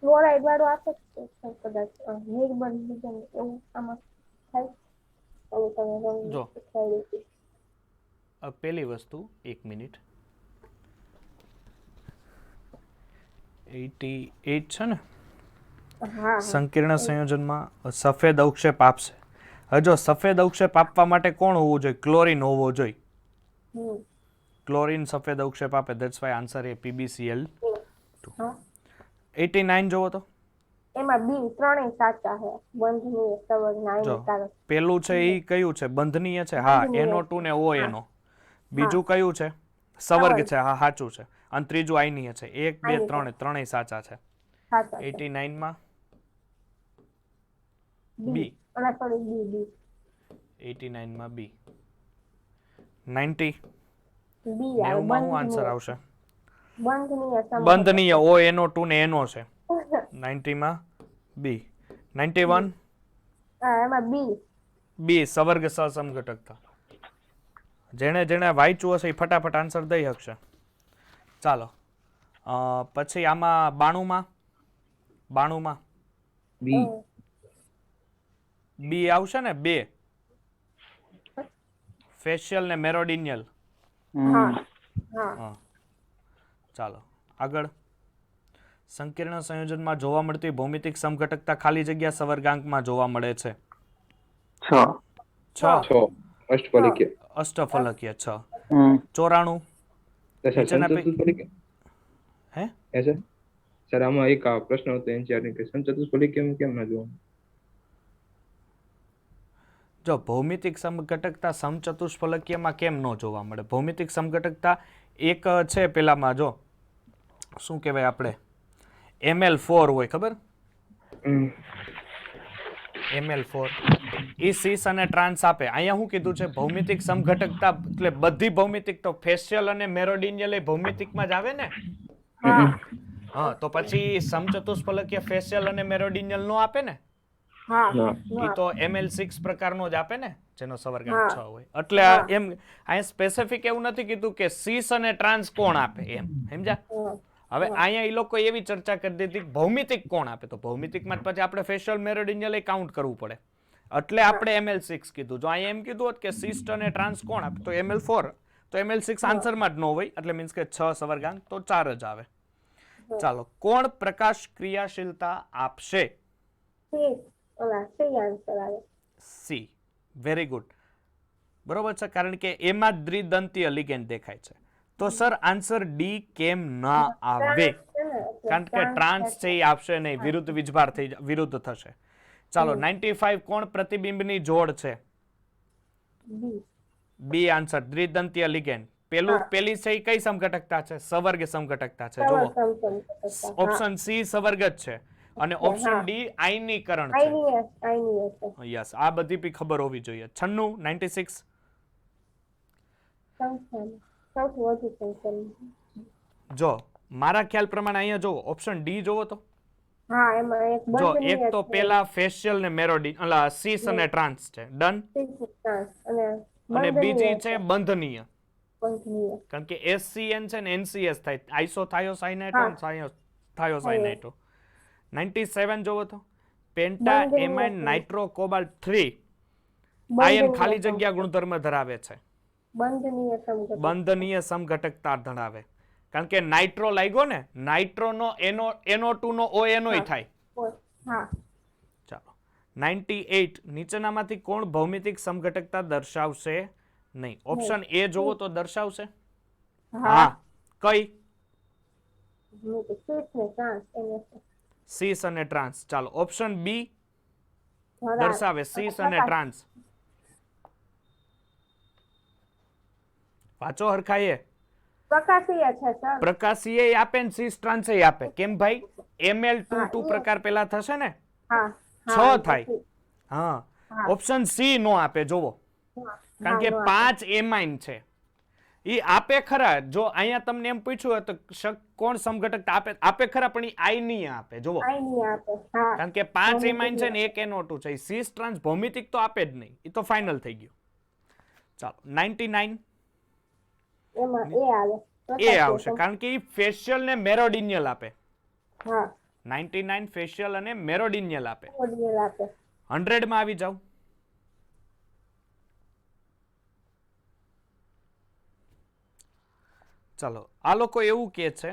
B: ક્લોરાઇડ વાળું આપે છે સર કદાચ નિર્બંધ બીજન એવું આમાં થાય એવું તમે રંગ
A: જો.
B: શીખવાડ્યું છે.
A: પહેલી વસ્તુ એક મિનિટ 88 છે ને
B: હા
A: સંકીર્ણ સંયોજનમાં સફેદ અવક્ષેપ આપશે હવે જો સફેદ અવક્ષેપ આપવા માટે કોણ હોવું જોઈએ ક્લોરીન હોવો જોઈએ
B: હમ
A: ક્લોરીન સફેદ અવક્ષેપ આપે that's why answer A PbCl
B: હા
A: 89 જોવો તો
B: એમાં બી ત્રણેય સાચા છે બંધનીય સવર્ગ
A: જો
B: હાનિકારક
A: પેલું છે એ કયું છે બંધનીય છે હા
B: બંધનીય.
A: NO2 ને ONO બીજું કયું છે સવર્ગ છે હા સાચું છે અને ત્રીજું આયનીય છે 1 2
B: આયનીય.
A: 3 ત્રણેય સાચા છે
B: સાચા છે
A: 89 માં
B: બી અને સોરી બી બી
A: 89 માં બી 90
B: બી
A: 90
B: આવે
A: માં શું આન્સર આવશે
B: બંધનીય સમવર્ગ.
A: બંધનીય ONO2 ને NO છે 90 માં બી 91
B: હા એમાં બી
A: બી સવર્ગ સહસમઘટકતા જેણે જેણે વાંચ્યું હશે એ ફટાફટ આન્સર દઈ શકશે ચાલો પછી આમાં 92 માં
C: બી
A: બી આવશે ને બે ફેશિયલ ને મેરોડિનિયલ
B: હા હા
A: હા ચાલો આગળ સંકીર્ણ સંયોજનમાં જોવા મળતી ભૌમિતિક સમઘટકતા ખાલી જગ્યા સવર્ગાંકમાં જોવા મળે છે
C: 6
A: 6
C: અષ્ટફલકીય
A: અષ્ટફલકીય 6 94
C: તો સર
A: નીચેના
C: સમચતુષ્ફલક
A: હે
C: હે સર સર આમાં એક આ પ્રશ્ન હતો એનસીઆરની કે સમચતુષ્ફલક કેમ ના જોવાનું?
A: જો ભૌમિતિક સમઘટકતા સમચતુષ્ફલકીયમાં કેમ ન જોવા મળે? ભૌમિતિક સમઘટકતા એક છે પેલામાં જો શું કહેવાય આપણે ML4 હોય ખબર? ML4 ઈ સીસ અને ટ્રાન્સ આપે. અહીંયા શું કીધું છે? ભૌમિતિક સમઘટકતા એટલે બધી ભૌમિતિક તો ફેશિયલ અને મેરોડિનિયલ એ ભૌમિતિકમાં જ આવે ને? હા તો પછી સમચતુષ્ફલકીય ફેશિયલ અને મેરોડિનિયલ નો આપે ને? એ તો ML6 પ્રકારનો જ આપે ને, જેનો સવર્ગાંક 6 હોય. એટલે એમ અહીંયા સ્પેસિફિક એવું નથી કીધું કે સીસ અને ટ્રાન્સ કોણ આપે એમ, સમજ્યા? હવે અહીંયા એ લોકો એવી ચર્ચા કરી દીધી કે ભૌમિતિક કોણ આપે, તો ભૌમિતિકમાં પછી આપણે ફેશિયલ મેરોડિનિયલ એ કાઉન્ટ કરવું પડે, એટલે આપણે ML6 કીધું. જો અહીંયા એમ કીધું હોત કે સિસ્ટ અને ટ્રાન્સ કોણ આપે તો ML4, તો ML6 આન્સરમાં જ ન હોય, એટલે મીન્સ કે 6 સવર્ગાંક તો 4 જ આવે. ચાલો, કોણ પ્રકાશ ક્રિયાશીલતા આપશે? સી. વેરી ગુડ, બરોબર છે, કારણ કે એમાં દ્વિદંતીય લિગેન્ડ દેખાય છે. તો સર આન્સર ડી કેમ ના આવે? કારણ કે ટ્રાન્સ છે એ આપશે નહીં, વિરુદ્ધ વીજભાર થઈ વિરુદ્ધ થશે. ચાલો, 95 કોણ પ્રતિબિંબની જોડ છે? બી આન્સર, દ્વિદંતીય લિગેન્ડ. પેલી છે એ કઈ સમઘટકતા છે? સવર્ગ સમઘટકતા છે. જુઓ, ઓપ્શન સી સવર્ગ જ છે અને ઓપ્શન ડી આયનીકરણ છે. યસ, આ બધી બી ખબર હોવી જોઈએ. 96 જો મારા ખ્યાલ પ્રમાણે અહીંયા જો ઓપ્શન ડી જોવો તો જો એક તો પેલા ફેશિયલ ને મેરોડી સીસ અને ટ્રાન્સ છે, ડન. અને બીજી છે બંધનીય, કારણ કે એસસીએન છે ને એનસીએસ થાય, આઇસોથાયોસાયનાઇટો થાયોસાયનાઇટો. 97 જોવો તો પેન્ટા એમાઇન નાઇટ્રો કોબાલ્ટ 3 આયન ખાલી જગ્યા ગુણધર્મ ધરાવે છે, બંધનીય સમઘટકતા ધરાવે. કારણ કે નાઇટ્રો લાગ્યો ને, નાઇટ્રો નો NO2 નો ONO થાય. ચાલો, 98 નીચેનામાંથી કોણ ભૌમિતિક સમઘટકતા દર્શાવશે નહીં? ઓપ્શન એ જોવો તો દર્શાવશે. હા, કઈ? સીસ અને ટ્રાન્સ. ચાલો, ઓપ્શન બી દર્શાવે સીસ અને ટ્રાન્સ. વાંચો હરખાઈએ.
B: પ્રકાશીય છે સર.
A: પ્રકાશીય આપે ને સીસ ટ્રાન્સ આપે. કેમ ભાઈ? ML22 પ્રકાર પેલા થશે ને, 6 થાય. હા, ઓપ્શન સી નો આપે. જોવો, કારણ કે 5 એમાઇન છે. ઈ આપે ખરા. જો અહીંયા તમને એમ પૂછ્યું તો કોણ સમઘટક આપે ખરા, પણ ઈ આયનીય આપે. જોવો, કારણ કે 5 એમાઇન છે ને 1 NO2 છે. સીસ ટ્રાન્સ ભૌમિતિક તો આપે જ નહીં, ઈ તો ફાઇનલ થઈ ગયું. ચાલો, 99 એ આવશે, કારણ કે ઈ ફેશિયલ ને મેરોડિનિયલ આપે. 99 ફેશિયલ અને મેરોડિનિયલ આપે. 100 માં આવી જાવ. ચાલો, આ લોકો એવું કહે છે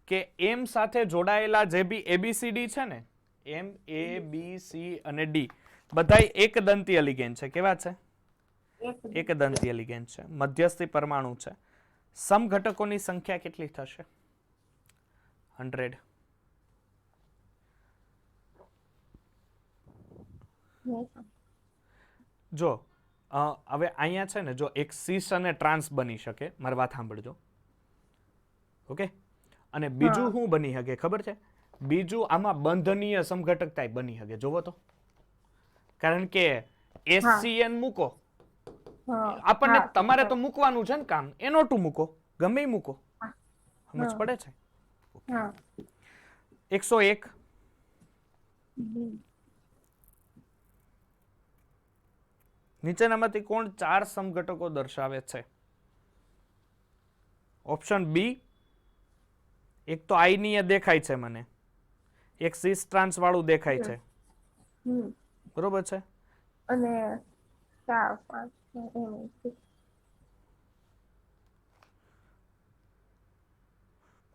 A: કે એમ સાથે જોડાયેલા જે બી ABCD છે ને, M A B C અને D બધા એક દંતીય લિગેન્ડ છે. કેવા છે? એક દંતીય લિગેન્ડ છે, મધ્યસ્થી પરમાણુ છે. સમઘટકોની સંખ્યા કેટલી થશે? 100. જો હવે અહીંયા છે ને, જો એક સીસ અને ટ્રાન્સ બની શકે, મારી વાત સાંભળજો, ઓકે? અને બીજું શું બની શકે ખબર છે? બીજું આમાં બંધનીય સમઘટકતા બની શકે. જોવો તો, કારણ કે એસસીએન મૂકો, આપણને તમારે તો મૂકવાનું છે ને કામ, NO2 મૂકો, ગમે મૂકો, સમજ પડે છે? 101 નીચેનામાંથી કોણ 4 સમઘટકો દર્શાવે છે? ઓપ્શન બી, એક તો આયનીય દેખાય છે મને, એક સિસ ટ્રાન્સ વાળું દેખાય છે, બરોબર છે?
B: અને 4 5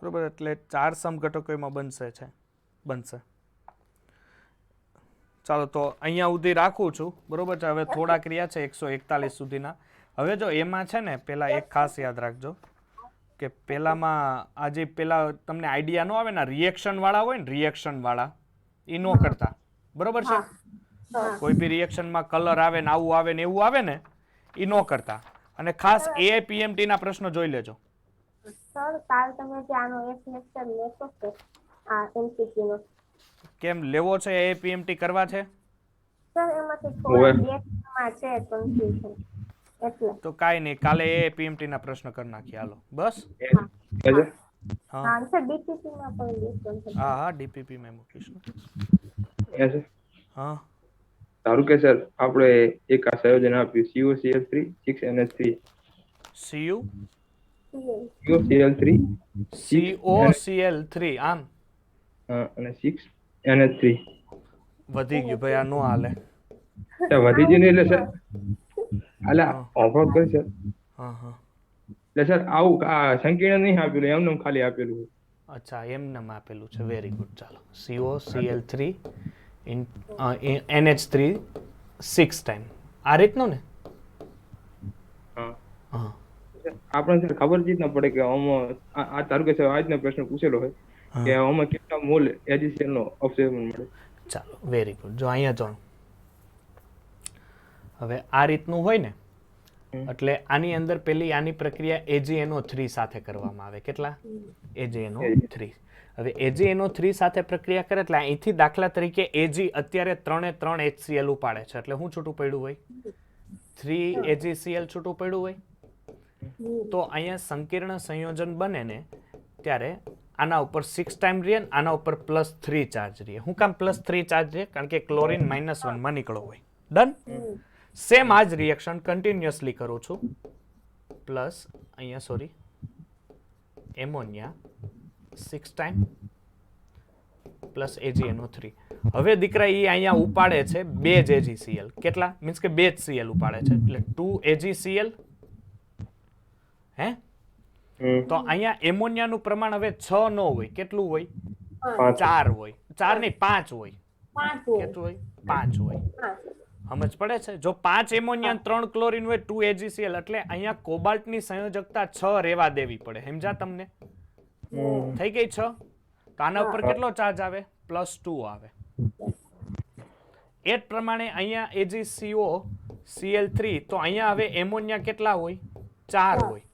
A: બરોબર, એટલે 4 સમઘટકો એમાં બનશે. ચાલો, તો અહીંયા સુધી રાખું છું, બરોબર છે? હવે થોડા ક્રિયા છે 141 સુધીના, હવે જો એમાં છે ને પેલા એક ખાસ યાદ રાખજો કે પેલામાં આજે પેલા તમને આઈડિયા ન આવે ને રિએક્શન વાળા હોય ને રિએક્શન વાળા એ ન કરતા બરોબર છે કોઈ બી રિએક્શનમાં કલર આવે ને આવું આવે ને એવું આવે ને એ ન કરતા અને ખાસ એઆઈપીએમટી ના પ્રશ્નો જોઈ લેજો.
B: સર કાલ તમે જે આનો એક લેક્ચર લેશો કે આ એમસીક્યુ નો
A: કેમ લેવો છે એઆઈપીએમટી કરવા છે
B: સર એમાંથી થોડા બેમાં છે કન્ફ્યુઝન એટલે
A: તો કાંઈ નહીં કાલે એઆઈપીએમટી ના પ્રશ્ન કરી નાખીએ હાલો બસ. હા
B: હા સર ડીપીપી માં પણ ડિસ્કશન છે.
A: હા હા ડીપીપી માં મૂકીશ ને. હા
C: ધારો કે સર આપણે એક આ સંયોજન આપ્યું CuCl3 6NH3
A: Cu
C: CuCl3
A: COCl3 આમ
C: અને 6NH3
A: વધી ગયું ભાઈ આ નો હાલે.
C: વધી ગયું ને એટલે સર અલા ઓફર કરી સર
A: હા હા
C: એટલે સર આવું આ સંકીર્ણ નહીં આપેલું એમને ખાલી આપેલું છે.
A: અચ્છા એમને આપેલું છે વેરી ગુડ ચાલો COCl3 NH3 6 ટાઈમ આ રીતનું ને.
C: હા
A: હા
C: આપણે સર ખબર જ ના પડે કે આમાં આ તારું કે સર આજનો પ્રશ્ન પૂછેલો હોય કે આમાં કેટલા મોલ એજીસીએલ નો ઓબ્ઝર્વેશન મળે.
A: ચાલો વેરી ગુડ જો અહીંયા જો હવે આ રીતનું હોય ને એટલે આની અંદર પેલી આની પ્રક્રિયા AgNO3 સાથે કરવામાં આવે. કેટલા AgNO3. હવે AgNO3 સાથે પ્રક્રિયા કરે એટલે અહીંથી દાખલા તરીકે Ag અત્યારે 3 HCl ઉપાડે છે એટલે શું છૂટું પડ્યું હોય 3 AgCl છૂટું પડ્યું હોય. તો અહીંયા સંકીર્ણ સંયોજન બને ને ત્યારે આના ઉપર 6 ટાઈમ રહે ને આના ઉપર +3 ચાર્જ રહે. હું કામ +3 ચાર્જ રહે કારણ કે ક્લોરીન -1 માં નીકળો હોય. ડન. સેમ આ જ રિએક્શન કન્ટિન્યુઅસલી કરું છું પ્લસ અહીંયા sorry ammonia 6 time plus AgNO3. હવે દીકરા એ અહીંયા ઉપાડે છે 2 જ AgCl. કેટલા મીન્સ કે 2 જ Cl ઉપાડે છે એટલે 2 AgCl. હે તો અહીંયા એમોનિયાનું પ્રમાણ હવે 6 ન હોય કેટલું હોય 4 હોય 4 નહીં 5 હોય. કેટલું હોય 5 હોય. સમજ પડે છે જો 5 એમોનિયા 3 ક્લોરીન હોય 2 AgCl એટલે અહીંયા કોબાલ્ટની સંયોજકતા 6 રહેવા દેવી પડે. સમજા તમને થઈ ગઈ 6 તો આના ઉપર કેટલો ચાર્જ આવે +2 આવે. એ જ પ્રમાણે અહીંયા AgCO Cl3 તો અહીંયા હવે એમોનિયા કેટલા હોય 4 હોય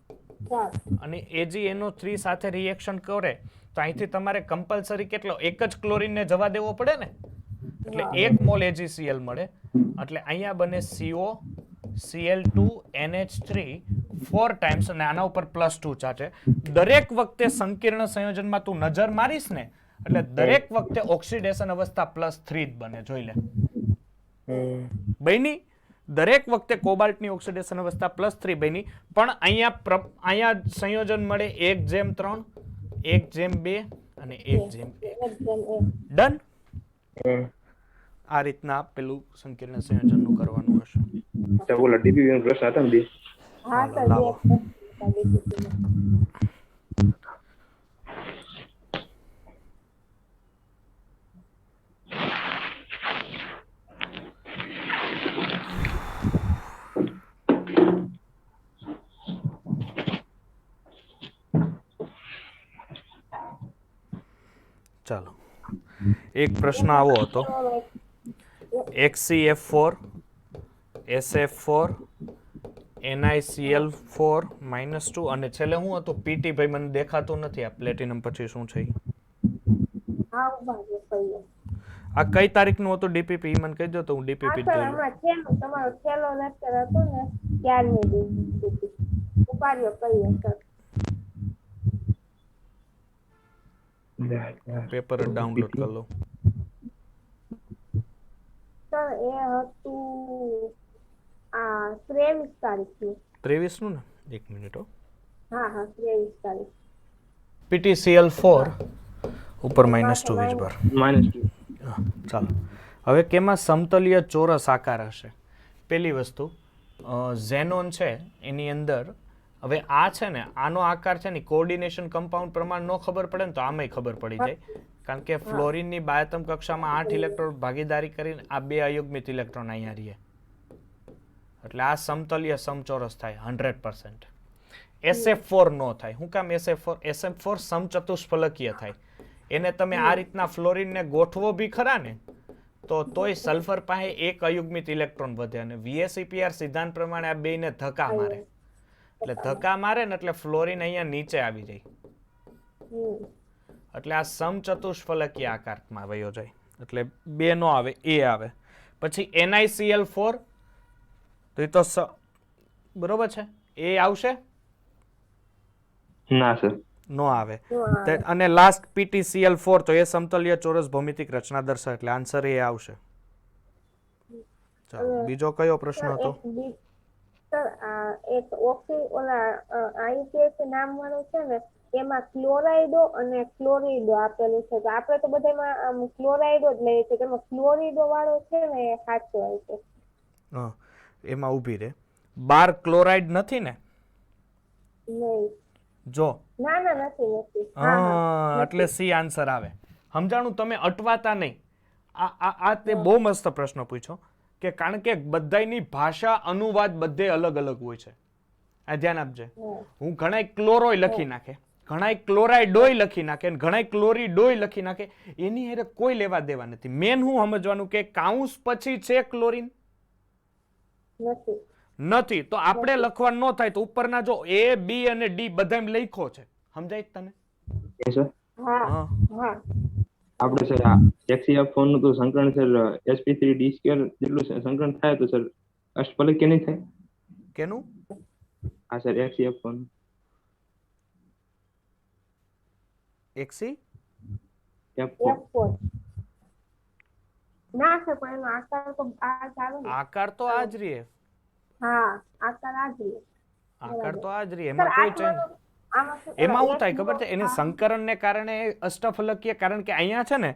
A: અને AgNO3 સાથે રિએક્શન કરે તો અહીંથી તમારે કમ્પલસરી કેટલો એક જ ક્લોરીનને જવા દેવો પડે ને એટલે 1 મોલ AgCl મળે એટલે અહીંયા બને CO Cl2 NH3 4 ટાઈમ્સ અને આના ઉપર +2 ચાર્જ. દરેક વખતે સંકીર્ણ સંયોજનમાં તું નજર મારીશ ને એટલે દરેક વખતે ઓક્સિડેશન અવસ્થા +3 જ બને. જોઈ લે બની દરેક વખતે કોબાલ્ટની ઓક્સિડેશન અવસ્થા +3 બની પણ અહીંયા સંયોજન મળે 1:3 1:2 અને 1:1. ડન. આ રીતના પેલું સંકીર્ણ સંયોજનનું કરવાનું હશે.
C: બોલો ડીપીપી નો પ્રશ્ન હતા ને બે.
B: હા સર
A: લાવો. ચાલો એક પ્રશ્ન આવો હતો HCF4 SF4 NiCl4 -2 અને છેલ્લે શું હતું PT ભાઈ મને દેખાતું નથી આ પ્લેટિનમ પછી શું છે ઈ?
B: હા ઉભા રહ્યો
A: આ કઈ તારીખનું હતું ડીપીપી મને કહી દો તો હું ડીપીપી જોઈ લઉં.
B: તમારો છેલ્લો લેક્ચર હતો ને ત્યારની ડીપીપી ઉપાડ્યો કહીએ સર
A: પેપર ડાઉનલોડ કરી લો.
B: સર એ હતું આ 23 તારીખનું
A: 23 નું ને એક મિનિટ હો.
B: હા 23 તારીખ
A: PTCl4 ઉપર -2 વીજભાર.
C: -2.
A: ચાલો હવે કેમાં સમતલીય ચોરસ આકાર હશે. પહેલી વસ્તુ ઝેનોન છે એની અંદર હવે આ છે ને આનો આકાર છે ને કોઓર્ડિનેશન કમ્પાઉન્ડ પ્રમાણ નો ખબર પડે ને તો આમાંય ખબર પડી જાય કારણ કે ફ્લોરિનની બાયતમ કક્ષામાં 8 ઇલેક્ટ્રોન ભાગીદારી કરીને આ 2 અયુગ્મિત ઇલેક્ટ્રોન અહીંયા રહે. એટલે આ સમતલીય સમચોરસ થાય 100%. SF4 નો થાય. શું કામ SF4? SF4 સમચતુષ્ફલકીય થાય. એને તમે આ રીતના ફ્લોરિનને ગોઠવો બી ખરા ને તોય સલ્ફર પાસે એક અયુગ્મિત ઇલેક્ટ્રોન વધે અને VSEPR સિદ્ધાંત પ્રમાણે આ બેયને ધક્કા મારે. એટલે ધક્કા મારે ને એટલે ફ્લોરિન અહીંયા નીચે આવી જાય. એટલે આ સમચતુષ્ફલકીય આકારમાં વયો જાય. એટલે 2 નો આવે, એ આવે. પછી NiCl4 તો એ તો બરોબર છે, એ આવશે?
C: ના સર.
A: નો આવે. અને લાસ્ટ PtCl4 તો એ સમતલીય ચોરસ ભૌમિતિક રચના દર્શાવે એટલે આન્સર એ આવશે. ચાલો બીજો કયો પ્રશ્ન હતો?
B: સર એક IUPAC નામ વાળું છે ને એમાં ક્લોરાઇડો અને ક્લોરીડો આપેલું છે તો આપણે તો બધામાં ક્લોરાઇડો જ લઈએ છીએ તેમાં ક્લોરીડો વાળો છે ને એ સાચો હોય છે.
A: હા, એમાં ઊભી રે. 12 ક્લોરાઇડ નથી ને?
B: નહીં.
A: જો
B: ના નથી.
A: હા, એટલે સી આન્સર આવે. સમજાણું? તમે અટવાતા નહીં. આ તે બહુ મસ્ત પ્રશ્ન પૂછ્યો કે કારણ કે બધાયની ભાષા અનુવાદ બધે અલગ અલગ હોય છે. આ ધ્યાન આપજે. હું ઘણા ક્લોરોય લખી નાખે, ઘણા ક્લોરાઇડોય લખી નાખે, ઘણા ક્લોરીડોય લખી નાખે, એની હારે કોઈ લેવા દેવા નથી. મેન હું સમજવાનું કે કાઉન્સ પછી છે ક્લોરીન નથી તો આપણે લખવાનું ન થાય તો ઉપરના જો A, B અને D બધામાં લખ્યો છે. સમજાય તને?
C: આપણે સર આ HCl4 નું તો સંકરણ સર sp3d² જેટલું સંકરણ થાય તો સર અષ્ટફલકીય નહીં થાય?
A: કેનું?
C: હા સર, HCl4 નું
A: XC
B: F4 ના સર પણ એનો આકાર તો આ જ આવે ને.
A: આકાર તો આ જ રહે.
B: હા, આકાર આ જ રહે.
A: આકાર તો આ જ રહે. એમાં કોઈ ચેન્જ. એમાં શું થાય ખબર છે? એને સંકરણને કારણે અષ્ટફલકીય, કારણ કે અહીંયા છે ને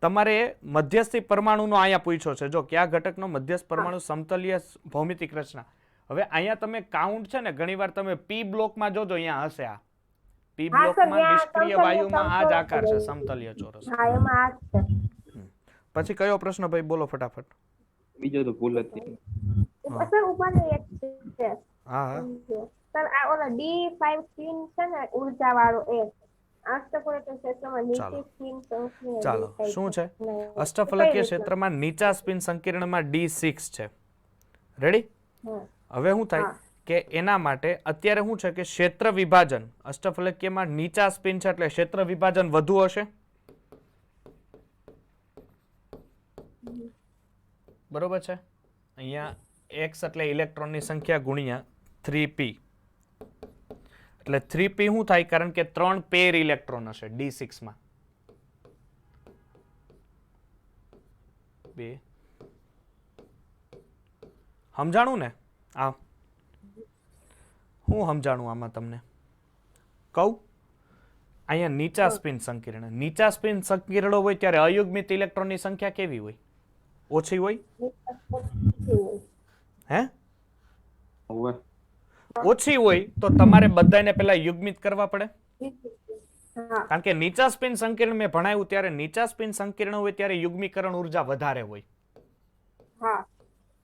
A: તમારે મધ્યસ્થી પરમાણુનો અહીંયા પૂછ્યો છે. જો કયા ઘટકનો મધ્યસ્થ પરમાણુ સમતલીય ભૌમિતિક રચના. હવે અહીંયા તમે કાઉન્ટ છે ને ઘણીવાર તમે P બ્લોકમાં જોજો, અહીંયા હશે આ P બ્લોકમાં નિષ્ક્રિય વાયુમાં આ જ આકાર છે સમતલીય ચોરસ.
B: હા, એમાં આ જ છે.
A: પછી કયો પ્રશ્ન ભાઈ બોલો ફટાફટ?
C: બીજો તો ભૂલ જ થઈ.
B: સર ઉપરનો એક છે.
A: હા
B: સર આ ઓલા D5 સ્પિન છે ને ઊર્જા વાળો એ અષ્ટફલકીય ક્ષેત્રમાં નીચી સ્પિન સંકીર્ણ.
A: ચાલો શું છે? અષ્ટફલકીય ક્ષેત્રમાં નીચા સ્પિન સંકીર્ણમાં D6 છે. રેડી? હવે શું થાય કે એના માટે અત્યારે શું છે કે ક્ષેત્ર વિભાજન અષ્ટફલકીયમાં નીચા સ્પિન છે એટલે ક્ષેત્ર વિભાજન વધુ હશે. બરોબર છે? અહીંયા x એટલે ઇલેક્ટ્રોનની સંખ્યા ગુણ્યા 3p એટલે 3p શું થાય? કારણ કે 3 પેર ઇલેક્ટ્રોન હશે D6 માં. 2 સમજાણું ને? આ હું સમજાણું આમાં તમને કહું. અહીંયા નીચા સ્પિન સંકીર્ણ, નીચા સ્પિન સંકીર્ણ હોય ત્યારે અયુગ્મિત ઇલેક્ટ્રોનની સંખ્યા કેવી હોય? ઓછી હોય. હે? ઓછી હોય તો તમારે બધાને પહેલા યુગ્મિત કરવા પડે. કારણ કે નીચા સ્પિન સંકીર્ણ મેં ભણાવ્યું ત્યારે નીચા સ્પિન સંકીર્ણ હોય ત્યારે યુગ્મીકરણ ઉર્જા વધારે હોય.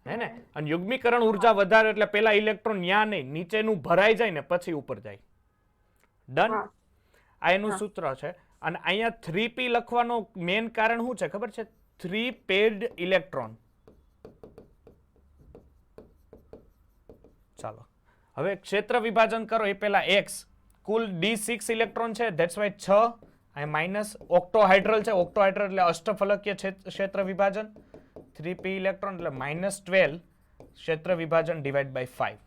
A: હે ને? અને યુગ્મીકરણ ઉર્જા વધારે એટલે પેલા ઇલેક્ટ્રોન ન્યા નહીં, નીચેનું ભરાઈ જાય ને પછી ઉપર જાય. ડન? આ એનું સૂત્ર છે. અને અહીંયા 3p લખવાનો મેન કારણ શું છે ખબર છે? 3 પેર્ડ ઇલેક્ટ્રોન. ચાલો હવે ક્ષેત્ર વિભાજન કરો. એ પહેલા x કુલ D6 ઇલેક્ટ્રોન છે, ધેટ્સ વાય 6. અહીં માઇનસ ઓક્ટોહાઇડ્રલ છે. ઓક્ટોહાઇડ્રલ એટલે અષ્ટફલકીય ક્ષેત્ર વિભાજન. 3p ઇલેક્ટ્રોન એટલે -12 ક્ષેત્ર વિભાજન ડિવાઇડ બાય 5.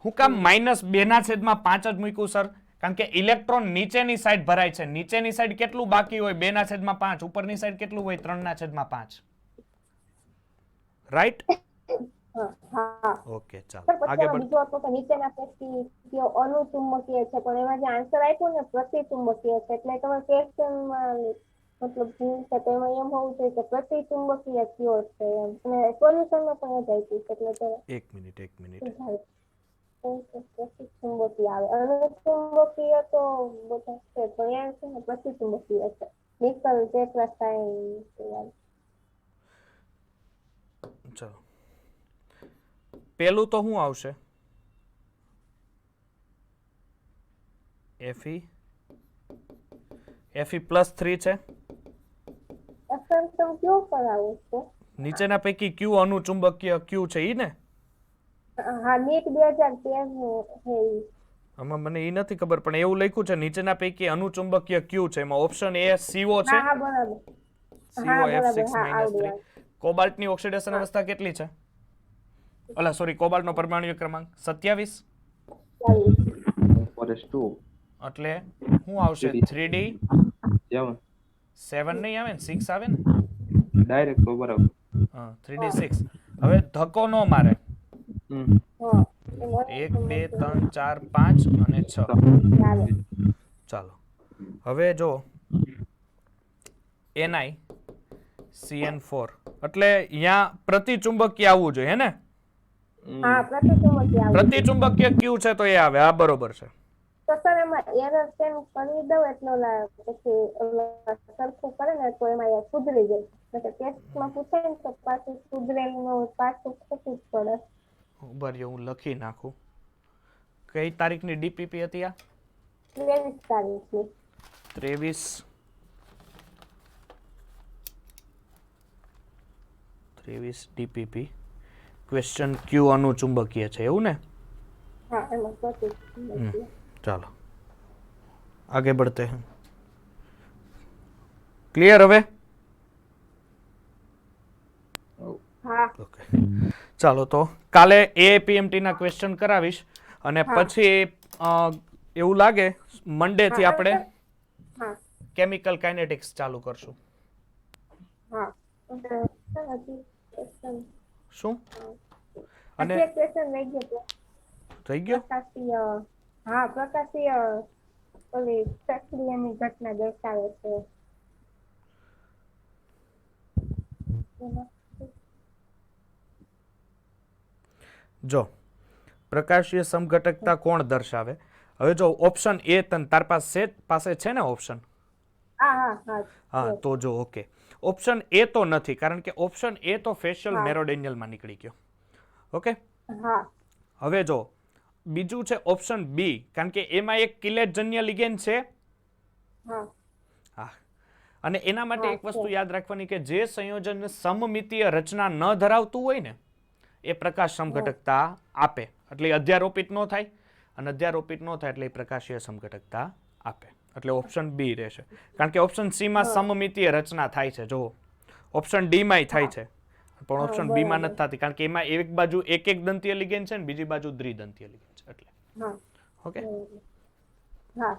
A: હું કામ -2/5 જ મૂક્યું સર? કારણ કે ઇલેક્ટ્રોન નીચેની સાઈડ ભરાય છે. નીચેની સાઈડ કેટલું બાકી હોય? 2/5. ઉપરની સાઈડ કેટલું હોય? 3/5. રાઈટ? ઓકે ચાલો આગળ
B: બીજો હતો કે નીચેના પૈકી કયો અનુચુંબકીય છે પણ એમાં જે આન્સર આપ્યો ને પ્રતિચુંબકીય છે એટલે તમે ક્વેશ્ચનમાં મતલબ ભૂલ છે તો એમાં એમ હોવું જોઈએ કે પ્રતિચુંબકીય કયો છે એમ અને સોલ્યુશનમાં પણ જ આપ્યું છે એટલે તો
A: એક મિનિટ
B: પ્રતિચુંબકીય આવે. અનુચુંબકીય તો બધા છે પણ યાર છે ને પ્રતિચુંબકીય છે. નિકલ ટેટ્રાસાઇન.
A: ચાલો પેલું તો શું આવશે? Fe+3 છે.
B: ઓપ્શન તો કયો કરાવું છે?
A: નીચેના પૈકી કયું અનુચુંબકીય કયું છે ઈ ને?
B: હા નીટ 2013 હે ઈ.
A: આમાં મને ઈ નથી ખબર પણ એવું લખ્યું છે નીચેના પૈકી અનુચુંબકીય કયું છે. એમાં ઓપ્શન એ CO છે.
B: હા હા બરાબર. હા બરાબર હા આવડ્યું.
A: કોબાલ્ટની ઓક્સિડેશન અવસ્થા કેટલી છે? ઓલા સોરી કોબાલ્ટનો પરમાણ્વીય ક્રમાંક 27.
C: ફોરેસ્ટ 2
A: એટલે શું આવશે? 3D 7 નહીં આવે ને 6 આવે ને?
C: ડાયરેક્ટ તો બરાબર.
A: હા 3D 6. હવે ધક્કો નો મારે.
C: હમ.
B: હા
A: 1 2 3 4 5 અને 6.
B: ચાલે.
A: ચાલો હવે જો Ni CN4 એટલે અહીંયા પ્રતિચુંબકીય આવવું જોઈએ હે ને?
B: હા પ્રતિચુંબકીય આવે.
A: પ્રતિચુંબકીય કયું છે તો એ આવે. આ બરોબર છે.
B: તો સર એમાં એરર કેમ કરી દઉં એટલે પછી સરખું કરે ને તો એમાં એ સુધરી જાય. એટલે ટેસ્ટમાં પૂછે ને તો પાછું સુધરેલું પાછું ખોટું જ પડે.
A: ઉભા રહ્યો હું લખી નાખું. કઈ તારીખની ડીપીપી હતી આ?
B: 23 તારીખની.
A: 23 ડીપીપી. ક્વેશ્ચન ક્યુ અનુચુંબકીય છે એવું ને?
B: હા એમાં પ્રતિચુંબકીય.
A: ચાલો આગે बढ़ते हैं. ક્લિયર હવે?
B: હા
A: ઓકે ચાલો તો કાલે એપીએમટી ના ક્વેશ્ચન કરાવીશ અને પછી એવું લાગે મંડે થી આપણે
B: હા
A: કેમિકલ કાઇનેટિક્સ ચાલુ કરશું.
B: હા ક્વેશ્ચન
A: શું? અને
B: અને ક્વેશ્ચન રહી ગયો
A: થઈ ગયો?
B: પ્રકાશીય હા પ્રકાશીય ઓલી પ્રક્રિયાની ઘટના દર્શાવે છે.
A: જો પ્રકાશીય સમઘટકતા કોણ દર્શાવે? હવે જો ઓપ્શન એ તાર પાસે છે ને ઓપ્શન?
B: હા હા હા
A: હા તો જો ઓકે ઓપ્શન એ તો નથી કારણ કે ઓપ્શન એ તો ફેશિયલ મેરોડેનિયલમાં નીકળી ગયો. ઓકે
B: હા
A: હવે જો બીજું છે ઓપ્શન બી કારણ કે એમાં એક કિલેટજન્ય લિગેન્ડ છે.
B: હા
A: હા અને એના માટે એક વસ્તુ યાદ રાખવાની કે જે સંયોજન સમમિતીય રચના ન ધરાવતું હોય ને એ પ્રકાશ સમઘટકતા આપે એટલે અધ્યારોપિત ન થાય અને અધ્યારોપિત ન થાય એટલે પ્રકાશીય સમઘટકતા આપે એટલે ઓપ્શન બી રહેશે કારણ કે ઓપ્શન સી માં સમમિતીય રચના થાય છે. જો ઓપ્શન ડી માં થાય છે પણ ઓપ્શન બી માં નથી થતી કારણ કે એમાં એક બાજુ એક દંતીય લિગેન્ડ છે ને બીજી બાજુ દ્વિદંતીય લિગેન્ડ છે એટલે
B: હા
A: ઓકે
B: હા